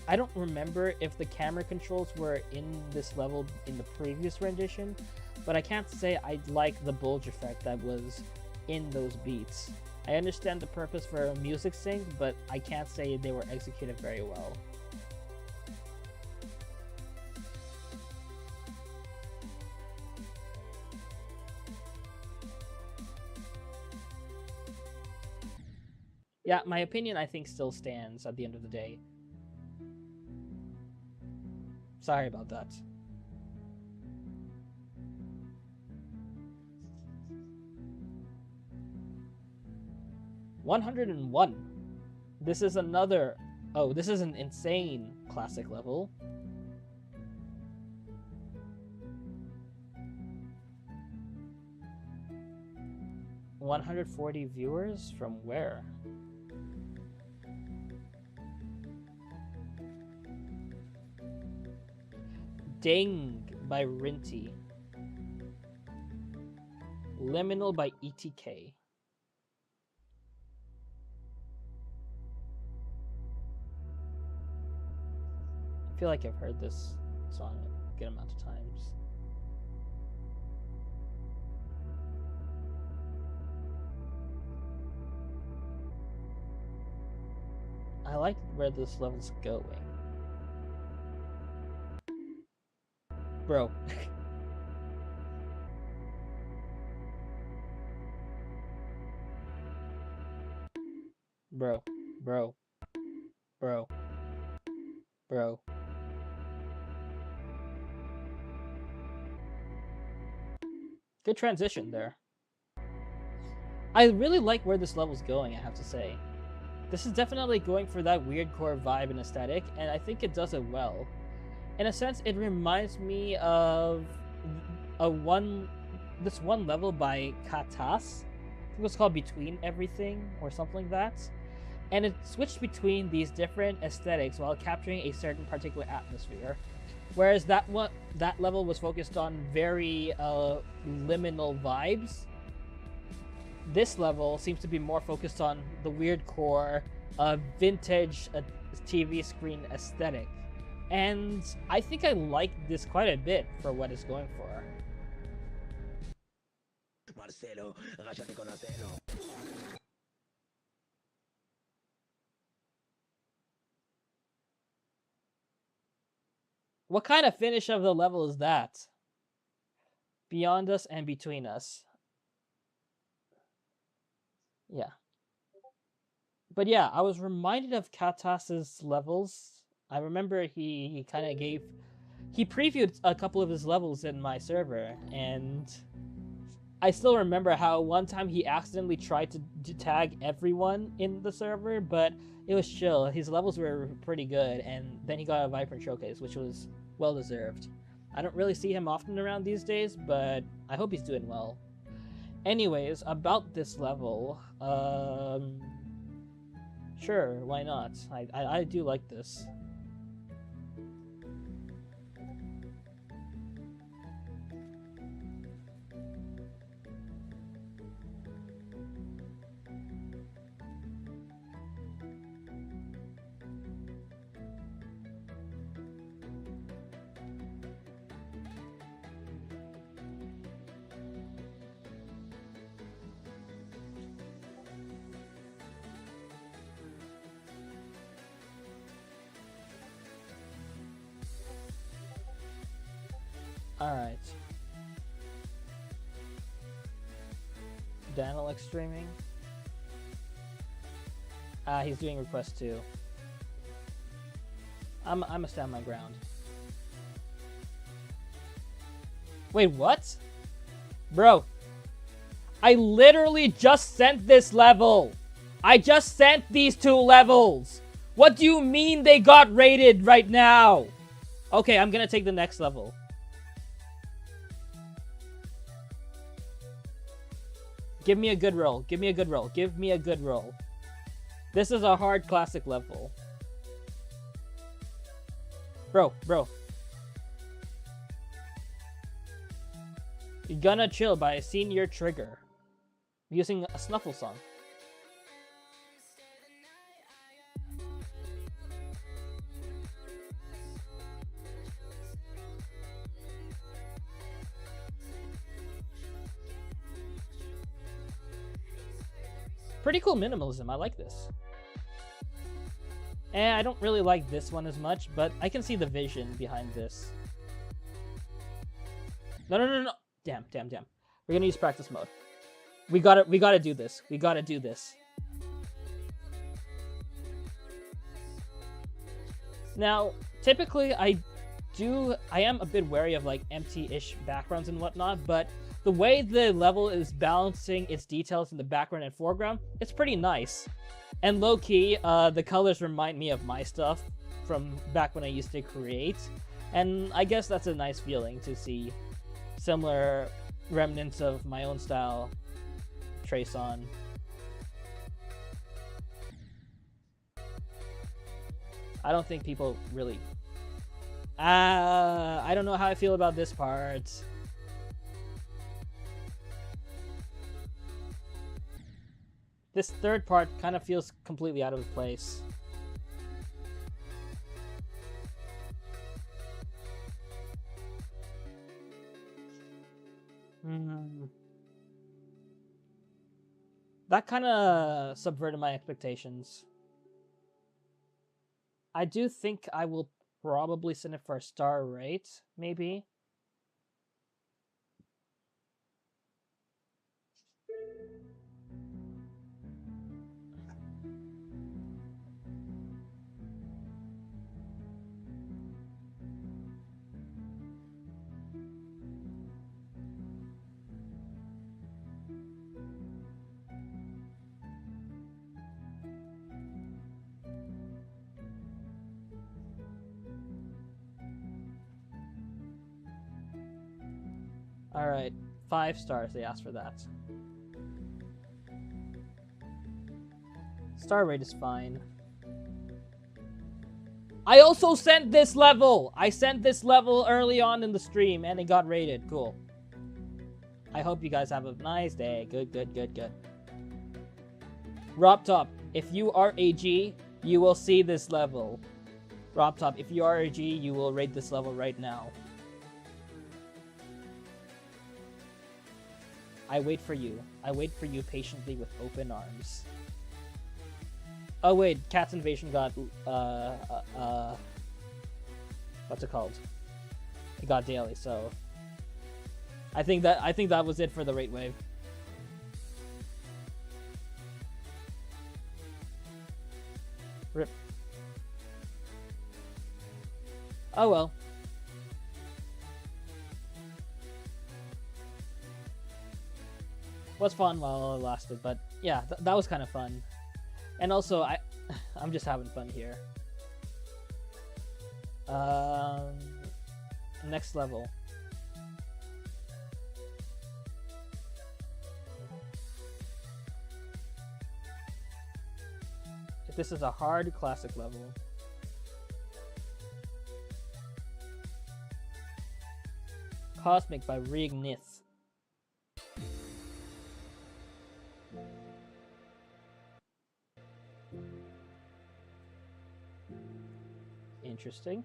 I don't remember if the camera controls were in this level in the previous rendition, but I can't say I like the bulge effect that was in those beats. I understand the purpose for a music sync, but I can't say they were executed very well. Yeah, my opinion I think still stands at the end of the day. Sorry about that. $101. This is another... Oh, this is an insane classic level. $140 viewers? From where? Ding by Rinty. Liminal by ETK. I feel like I've heard this song good amount of times. I like where this level's going. Bro. Bro. Bro. Bro. Bro. Good transition there. I really like where this level's going, I have to say. This is definitely going for that weird core vibe and aesthetic, and I think it does it well. In a sense, it reminds me of this one level by hiatus. I think it was called Between Everything or something like that. And it switched between these different aesthetics while capturing a certain particular atmosphere. Whereas that level was focused on very liminal vibes. This level seems to be more focused on the weird core, vintage TV screen aesthetic. And I think I like this quite a bit for what it's going for. Marcelo, con what kind of finish of the level is that? Beyond us and between us. Yeah. But yeah, I was reminded of hiatus's levels. I remember he kind of he previewed a couple of his levels in my server, and I still remember how one time he accidentally tried to tag everyone in the server, but it was chill. His levels were pretty good, and then he got a Vibrant Showcase, which was well deserved. I don't really see him often around these days, but I hope he's doing well. Anyways, about this level, sure, why not? I do like this. Alright. Danilek streaming. He's doing request too. I'm gonna stand my ground. Wait, what? Bro. I literally just sent this level. I just sent these 2 levels. What do you mean they got rated right now? Okay, I'm gonna take the next level. Give me a good roll. Give me a good roll. Give me a good roll. This is a hard classic level. Bro. You're gonna chill by Senior Trigger. Using a Snuffle song. Pretty cool minimalism. I like this. And I don't really like this one as much, but I can see the vision behind this. No. Damn. We're gonna use practice mode. We gotta do this. We gotta do this. Now, typically I am a bit wary of like empty-ish backgrounds and whatnot, but the way the level is balancing its details in the background and foreground, it's pretty nice. And low-key, the colors remind me of my stuff from back when I used to create. And I guess that's a nice feeling to see similar remnants of my own style trace on. I don't think people really... I don't know how I feel about this part. This third part kind of feels completely out of place. That kind of subverted my expectations. I do think I will probably send it for a star rate, maybe. All right, 5 stars. They asked for that. Star rate is fine. I also sent this level. I sent this level early on in the stream, and it got rated. Cool. I hope you guys have a nice day. Good, good, good, good. Rob Top, if you are a G, you will see this level. Rob Top, if you are a G, you will rate this level right now. I wait for you. I wait for you patiently with open arms. Oh wait, Cat's Invasion got what's it called? It got daily, so I think that was it for the rate wave. Rip. Oh well. Was fun while it lasted, but yeah, that was kind of fun. And also, I'm just having fun here. Next level. If this is a hard classic level. Cosmic by Reignith. Interesting.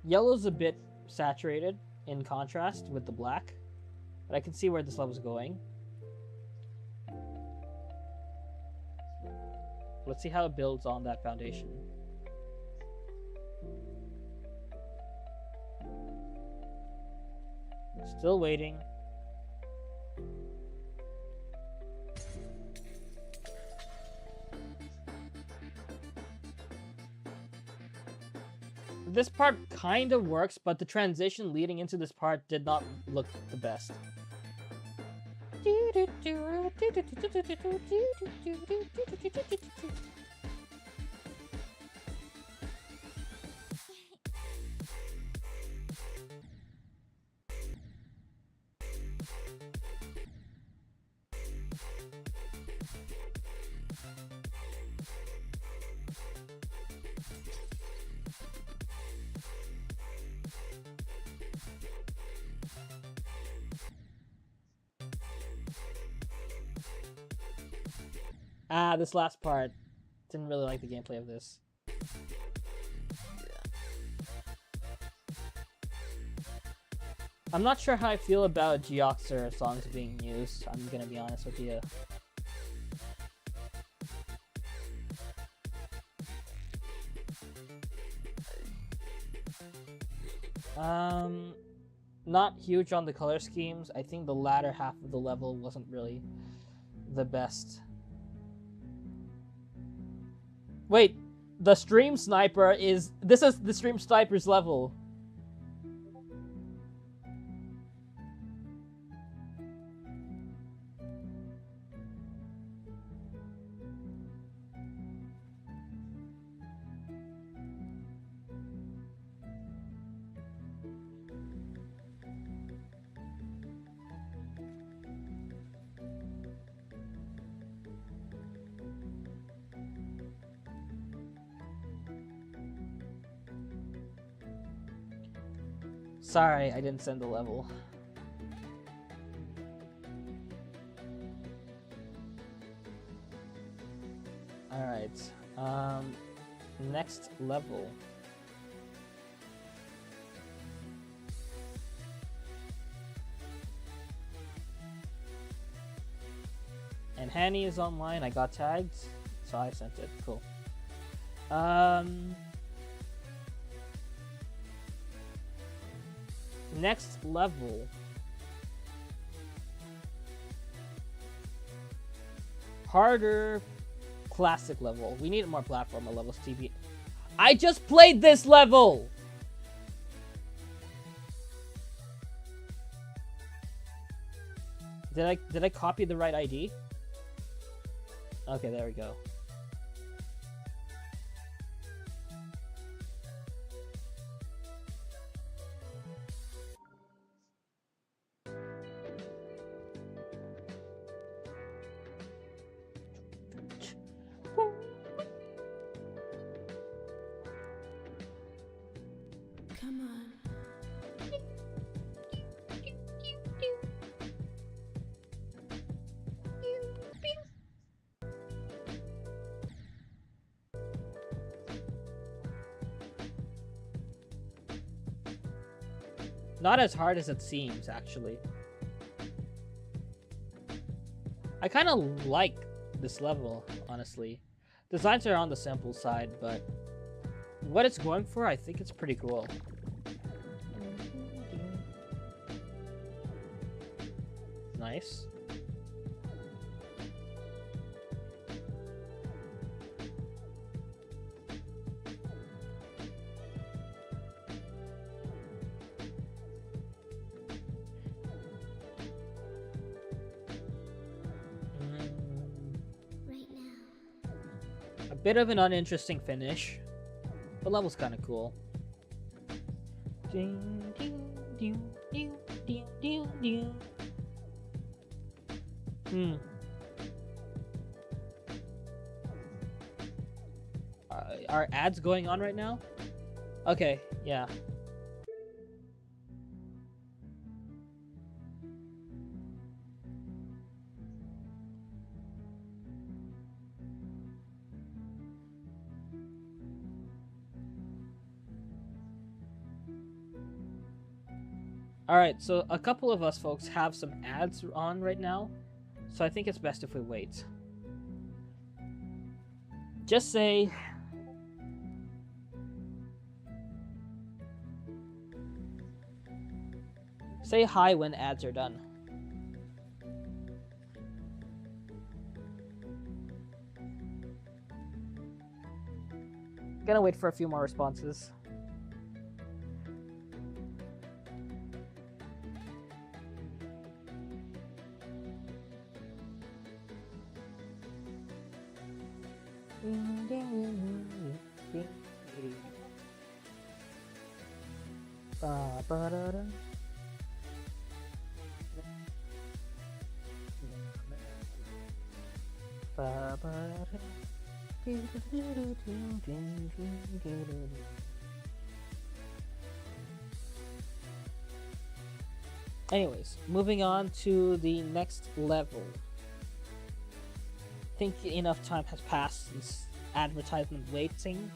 Yellow's a bit saturated in contrast with the black, but I can see where this level's going. Let's see how it builds on that foundation. Still waiting. This part kind of works, but the transition leading into this part did not look the best. This last part. Didn't really like the gameplay of this. I'm not sure how I feel about Geoxer songs being used. I'm gonna be honest with you. Not huge on the color schemes. I think the latter half of the level wasn't really the best. Wait, the stream sniper is... This is the stream sniper's level. Sorry, I didn't send the level. Alright. Next level. And Hanny is online. I got tagged, so I sent it. Cool. Next level. Harder classic level. We need more platformer levels, TV. I just played this level! Did I copy the right ID? Okay, there we go. Come on. Not as hard as it seems, actually. I kind of like this level, honestly. Designs are on the simple side, but what it's going for, I think it's pretty cool. Nice. Right now. A bit of an uninteresting finish. The level's kind of cool. Are ads going on right now? Okay, yeah. Alright, so a couple of us folks have some ads on right now, so I think it's best if we wait. Just say... Say hi when ads are done. Gonna wait for a few more responses. Anyways, moving on to the next level. I think enough time has passed since advertisement waiting.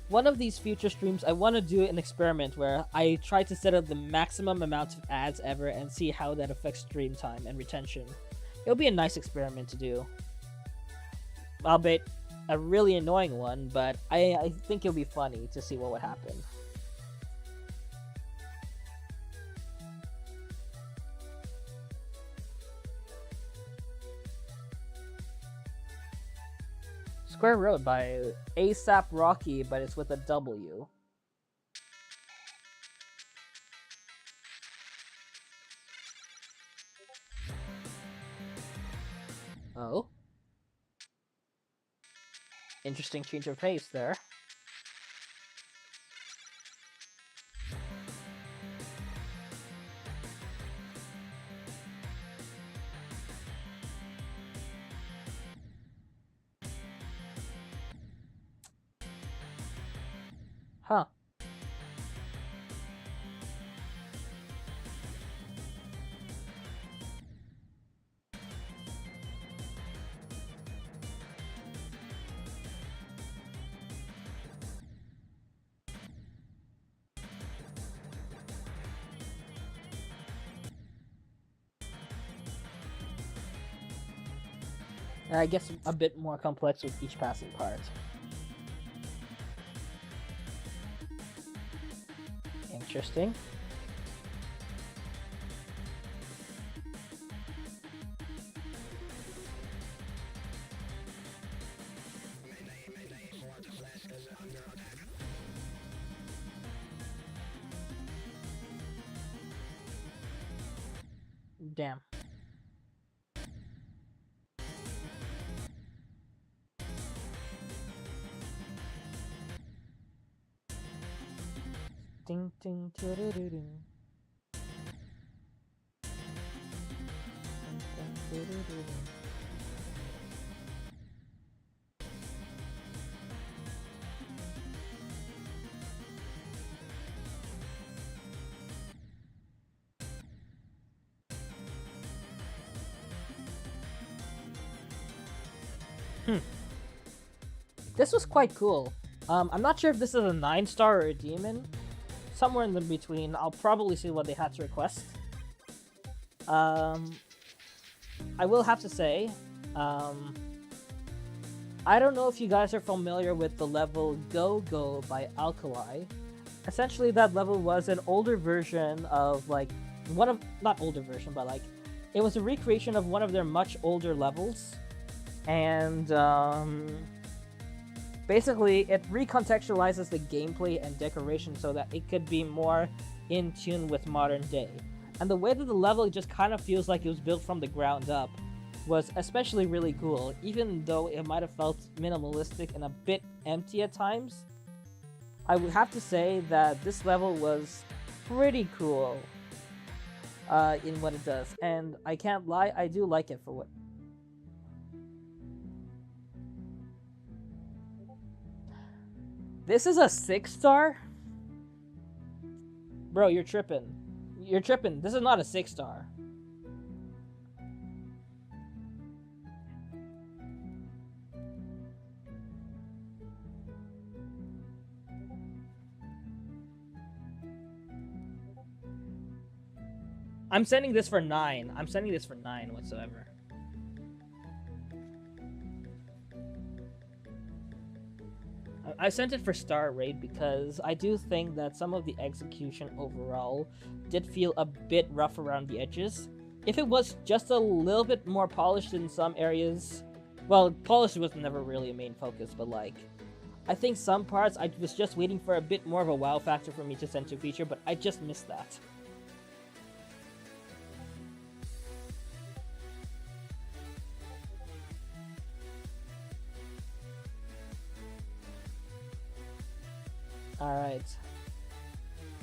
One of these future streams, I want to do an experiment where I try to set up the maximum amount of ads ever and see how that affects stream time and retention. It'll be a nice experiment to do. Albeit a really annoying one, but I think it'll be funny to see what would happen. Square Road by ASAP Rocky, but it's with a W. Oh. Interesting change of pace there. Huh. And I guess a bit more complex with each passing part. Interesting. Damn. Ding ding doo doo doo doo. Ding ding doo doo doo doo. This was quite cool. I'm not sure if this is a 9-star or a demon. Somewhere in the between. I'll probably see what they had to request. I will have to say, I don't know if you guys are familiar with the level Go Go by Alkali. Essentially, that level was an older version of, like, not older version, but, like, it was a recreation of one of their much older levels. And, basically, it recontextualizes the gameplay and decoration so that it could be more in tune with modern day. And the way that the level just kind of feels like it was built from the ground up was especially really cool, even though it might have felt minimalistic and a bit empty at times. I would have to say that this level was pretty cool in what it does, and I can't lie, I do like it for what. This is a 6-star? Bro, you're tripping. You're tripping. This is not a 6-star. I'm sending this for 9. I'm sending this for 9 whatsoever. I sent it for star rate because I do think that some of the execution overall did feel a bit rough around the edges. If it was just a little bit more polished in some areas, well, polish was never really a main focus, but like, I think some parts I was just waiting for a bit more of a wow factor for me to send to feature, but I just missed that. Alright.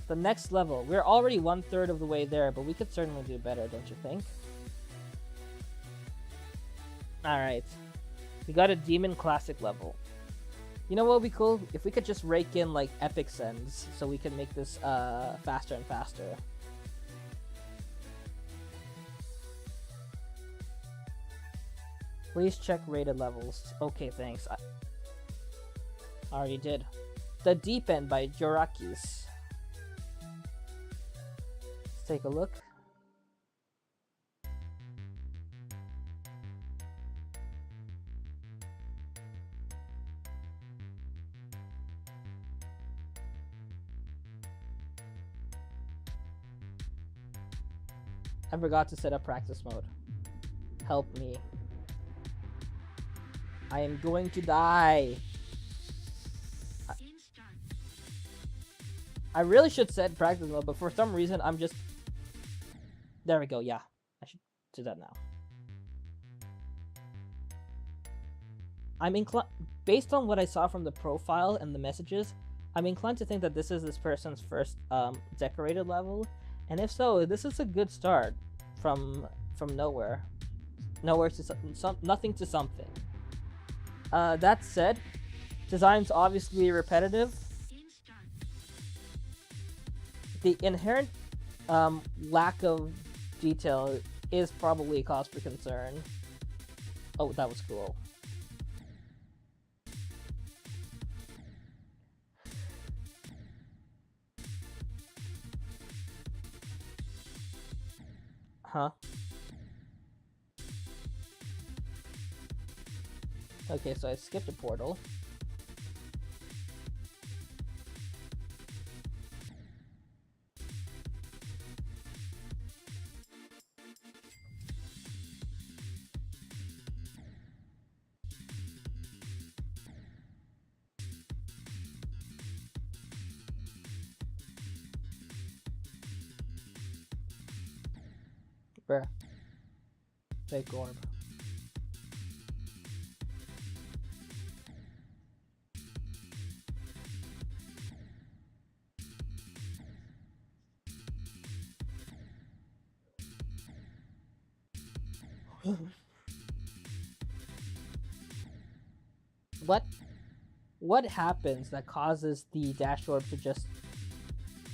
The next level. We're already 1/3 of the way there, but we could certainly do better, don't you think? Alright. We got a Demon Classic level. You know what would be cool? If we could just rake in, like, epic sends, so we can make this, faster and faster. Please check rated levels. Okay, thanks. I already did. The Deep End by Jorakis. Let's take a look. I forgot to set up practice mode. Help me. I am going to die. I really should set practice mode, but for some reason I'm just... There we go, yeah. I should do that now. I'm inclined... Based on what I saw from the profile and the messages, I'm inclined to think that this is this person's first decorated level. And if so, this is a good start from nowhere. Nowhere to nothing to something. That said, design's obviously repetitive. The inherent lack of detail is probably a cause for concern. Oh, that was cool. Huh? Okay, so I skipped a portal. Bruh. Fake orb. What? What happens that causes the dash orb to just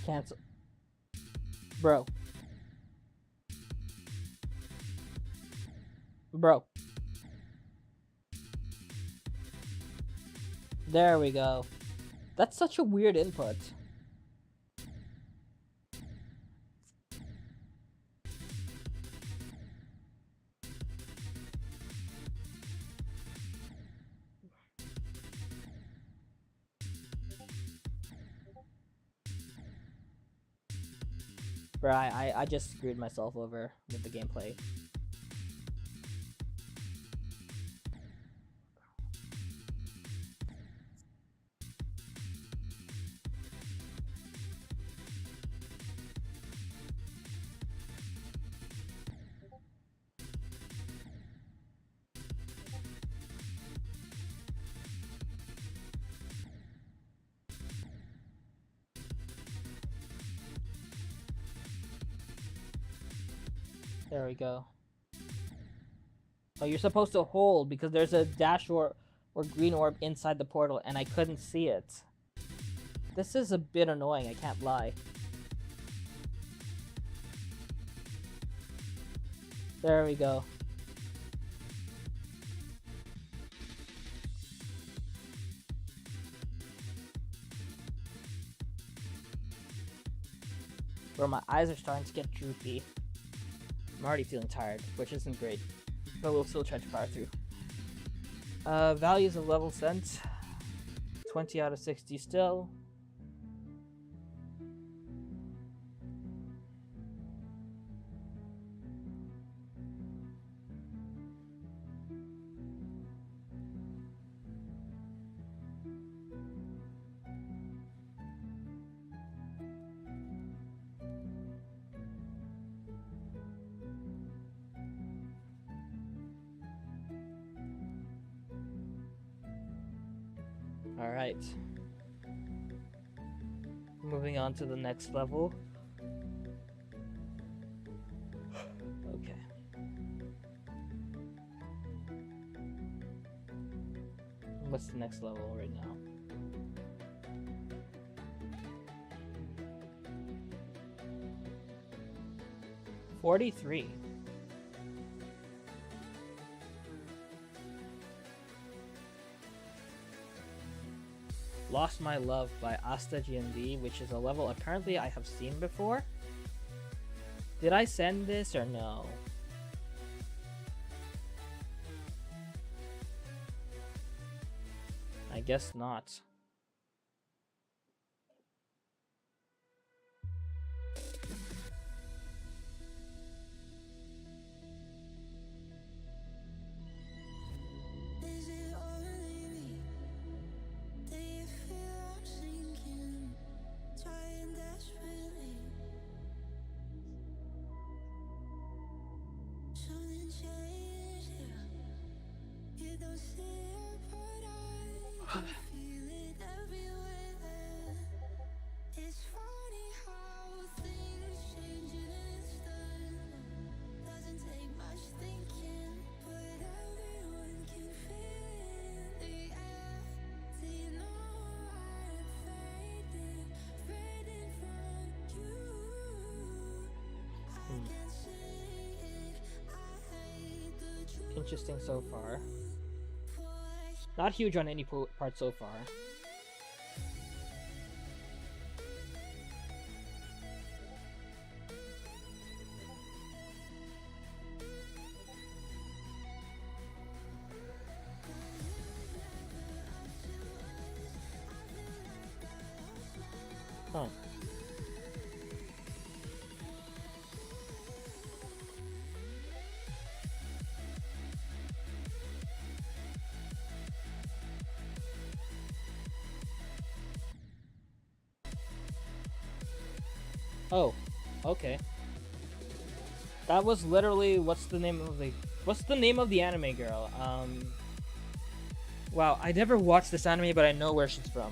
cancel? Bro. Bro. There we go. That's such a weird input. Bro, I just screwed myself over with the gameplay. There we go. Oh, you're supposed to hold because there's a dash or green orb inside the portal and I couldn't see it. This is a bit annoying, I can't lie. There we go. Bro, my eyes are starting to get droopy. I'm already feeling tired, which isn't great. But we'll still try to power through. Values of level sent. 20 out of 60 still. Alright. Moving on to the next level. Okay. What's the next level right now? $43. Lost My Love by Asta GMD, which is a level apparently I have seen before. Did I send this or no? I guess not. Interesting so far. Not huge on any part so far. Oh. Oh. Okay. That was literally what's the name of the anime girl? Wow, I never watched this anime, but I know where she's from.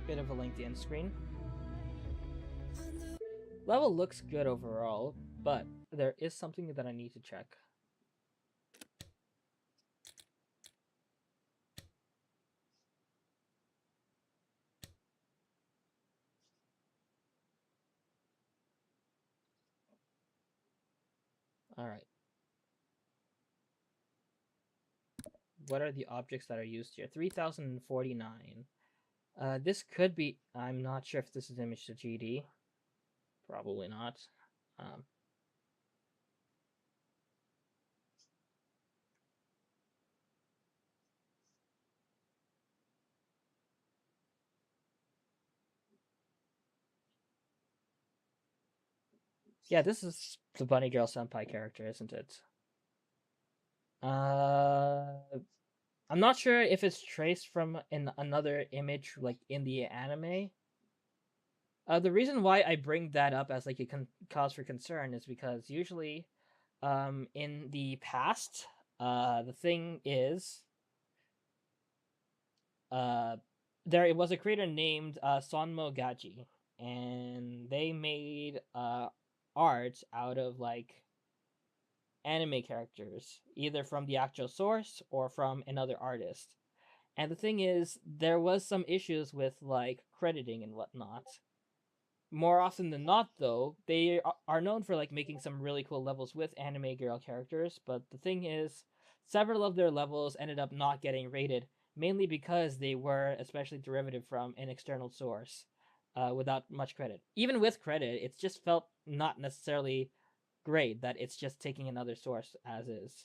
Bit of a lengthy end screen. Level looks good overall, but there is something that I need to check. Alright. What are the objects that are used here? 3049. This could be. I'm not sure if this is image to GD. Probably not. Um, yeah, this is the Bunny Girl Senpai character, isn't it? I'm not sure if it's traced from another image, like in the anime. The reason why I bring that up as like a cause for concern is because usually, in the past, the thing is, uh, there it was a creator named Sonmo Gaji, and they made art out of like anime characters, either from the actual source or from another artist. And the thing is, there was some issues with like crediting and whatnot. More often than not, though, they are known for like making some really cool levels with anime girl characters. But the thing is, several of their levels ended up not getting rated, mainly because they were especially derivative from an external source, without much credit. Even with credit, it's just felt not necessarily great that it's just taking another source as is.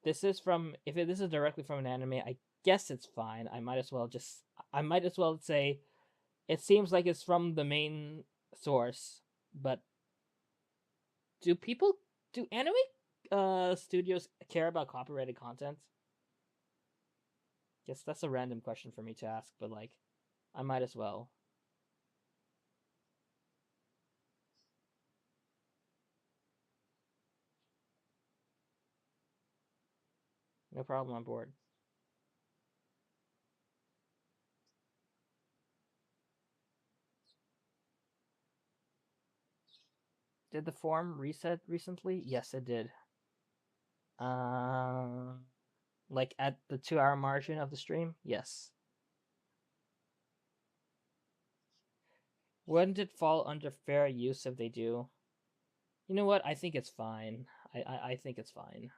This is from this is directly from an anime, I guess it's fine. I might as well say it seems like it's from the main source, but do people do anime studios care about copyrighted content? Guess that's a random question for me to ask, but like I might as well. No problem, on board. Did the form reset recently? Yes, it did. Um, like at the 2 hour margin of the stream? Yes. Wouldn't it fall under fair use if they do? You know what? I think it's fine. I think it's fine.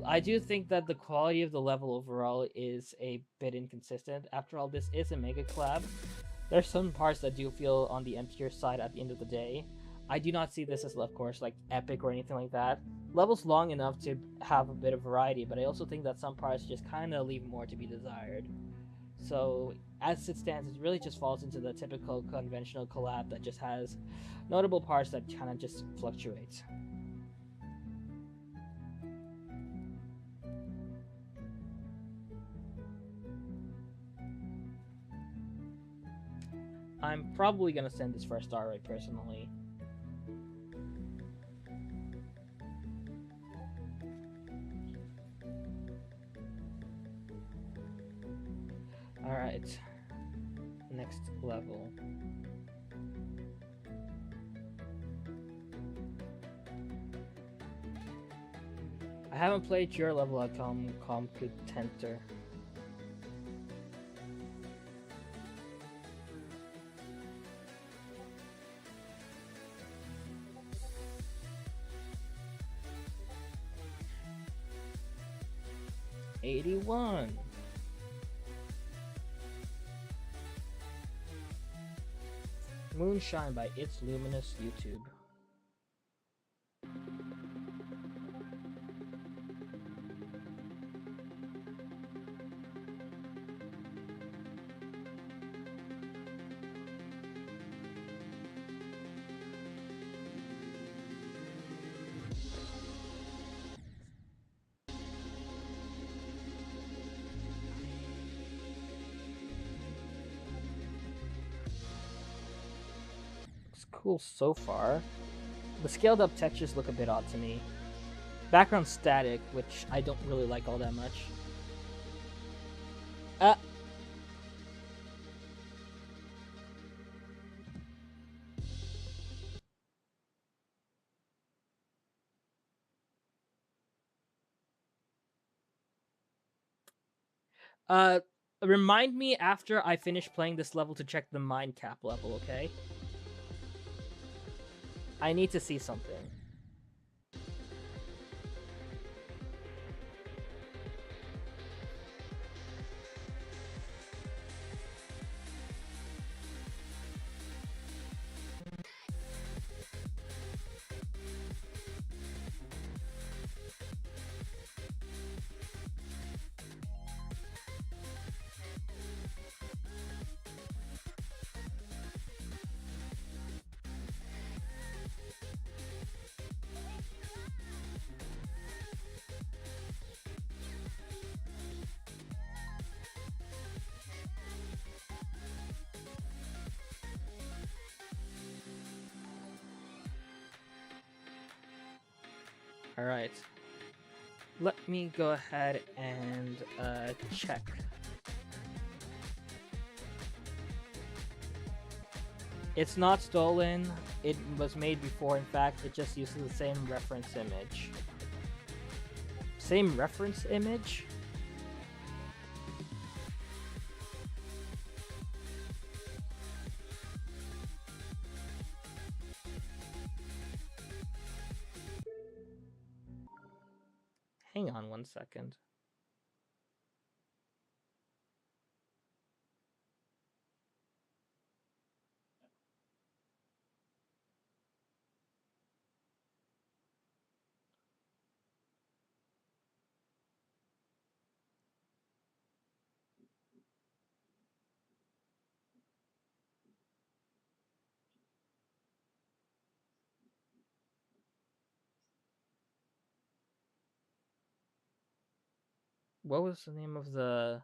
I do think that the quality of the level overall is a bit inconsistent. After all, this is a mega collab. There's some parts that do feel on the emptier side at the end of the day. I do not see this as, of course, like epic or anything like that. Level's long enough to have a bit of variety, but I also think that some parts just kind of leave more to be desired. So, as it stands, it really just falls into the typical conventional collab that just has notable parts that kind of just fluctuate. I'm probably gonna send this for a star rate personally. Alright. Next level. I haven't played your level at Computenter. 81. Moonshine by It's Luminous YouTube. Looks cool so far. The scaled up textures look a bit odd to me. Background static, which I don't really like all that much. Uh, uh, remind me after I finish playing this level to check the mind cap level, okay? I need to see something. Alright. Let me go ahead and check. It's not stolen. It was made before. In fact, it just uses the same reference image. Same reference image? Hang on 1 second. What was the name of the...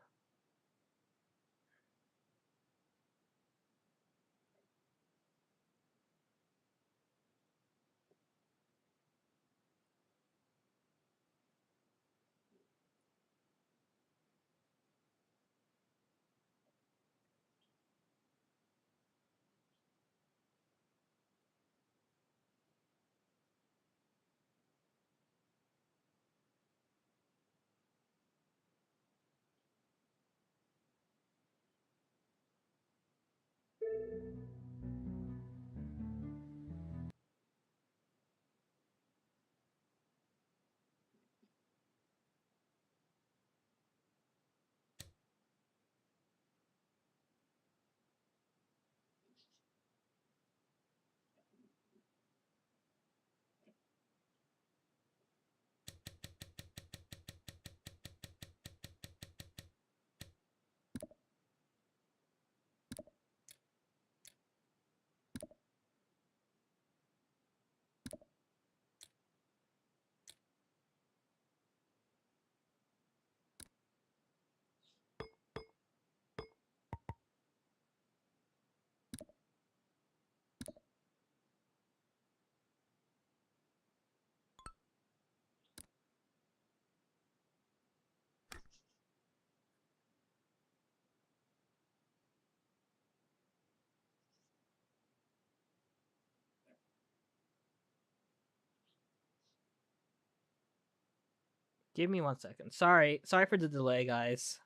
Give me 1 second. Sorry for the delay, guys.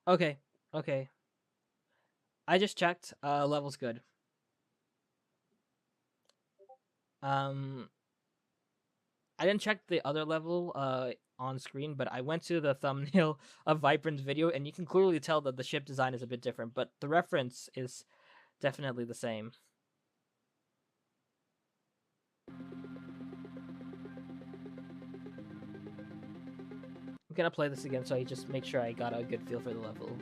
Okay. I just checked. Level's good. Um, I didn't check the other level on screen, but I went to the thumbnail of Vibrant's video, and you can clearly tell that the ship design is a bit different, but the reference is definitely the same. I'm gonna play this again so I just make sure I got a good feel for the level.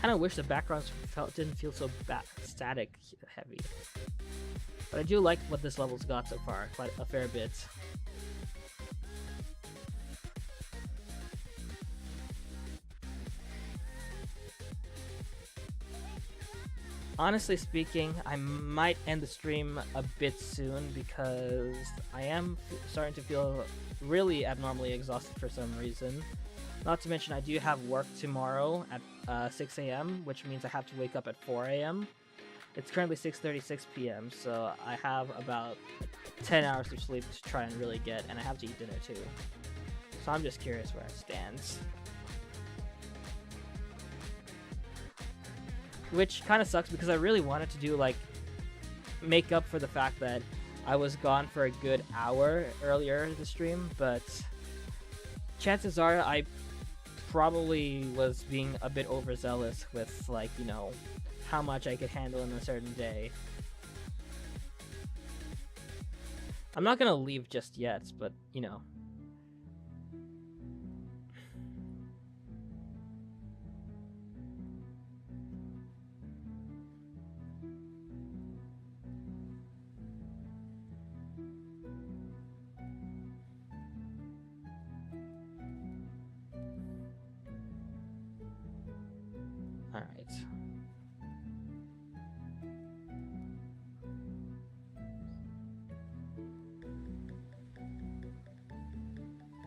Kind of wish the backgrounds didn't feel so static heavy. But I do like what this level's got so far, quite a fair bit. Honestly speaking, I might end the stream a bit soon because I am starting to feel really abnormally exhausted for some reason. Not to mention I do have work tomorrow at 6 a.m., which means I have to wake up at 4 a.m. It's currently 6:36 p.m., so I have about 10 hours of sleep to try and really get, and I have to eat dinner too. So I'm just curious where I stand. Which kind of sucks because I really wanted to do, like, make up for the fact that I was gone for a good hour earlier in the stream, but chances are I probably was being a bit overzealous with, like, you know, how much I could handle in a certain day. I'm not gonna leave just yet, but, you know. Alright.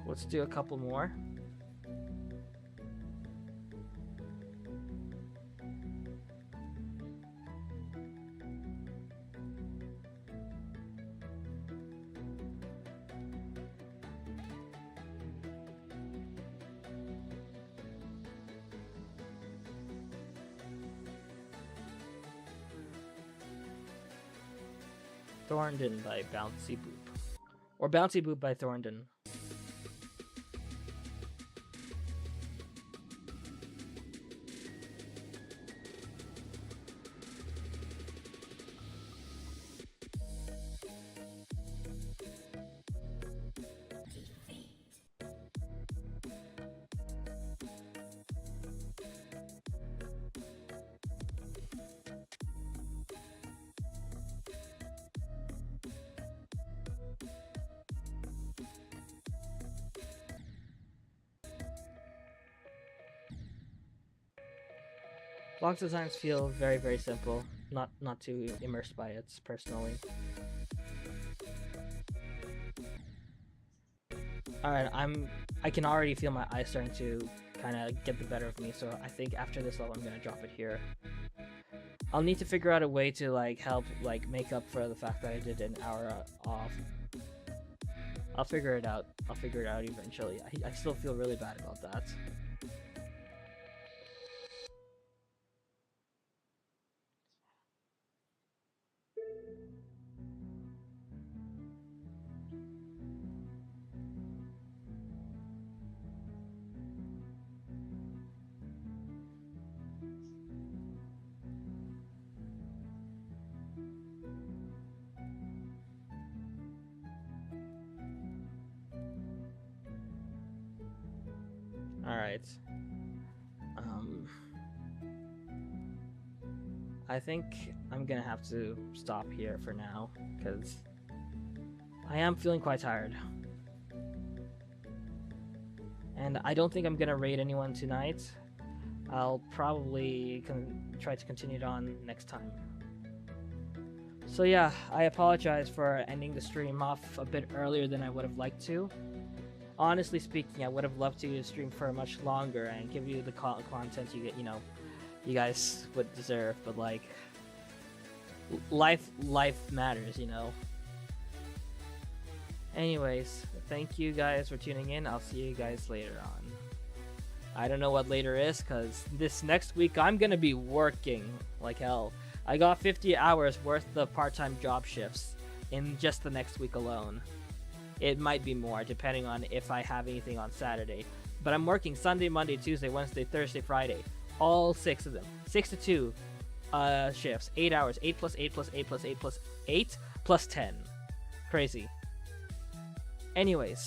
Let's do a couple more. Thorndon by Bouncy Boop. Or Bouncy Boop by Thorndon. Block designs feel very, very simple. Not too immersed by it, personally. Alright, I can already feel my eyes starting to kind of get the better of me, so I think after this level I'm gonna drop it here. I'll need to figure out a way to, like, help, like, make up for the fact that I did an hour off. I'll figure it out. I'll figure it out eventually. I still feel really bad about that. right. Um, I think I'm gonna have to stop here for now because I am feeling quite tired. And I don't think I'm gonna raid anyone tonight. I'll probably try to continue it on next time. So yeah, I apologize for ending the stream off a bit earlier than I would have liked to. Honestly speaking, I would have loved to stream for much longer and give you the content you get, you guys would deserve. But like, life matters, Anyways, thank you guys for tuning in. I'll see you guys later on. I don't know what later is, because this next week I'm going to be working like hell. I got 50 hours worth of part-time job shifts in just the next week alone. It might be more, depending on if I have anything on Saturday. But I'm working Sunday, Monday, Tuesday, Wednesday, Thursday, Friday. All 6 of them. 6 to 2 shifts. 8 hours. 8 plus 8 plus 8 plus 8 plus 8 plus 10. Crazy. Anyways.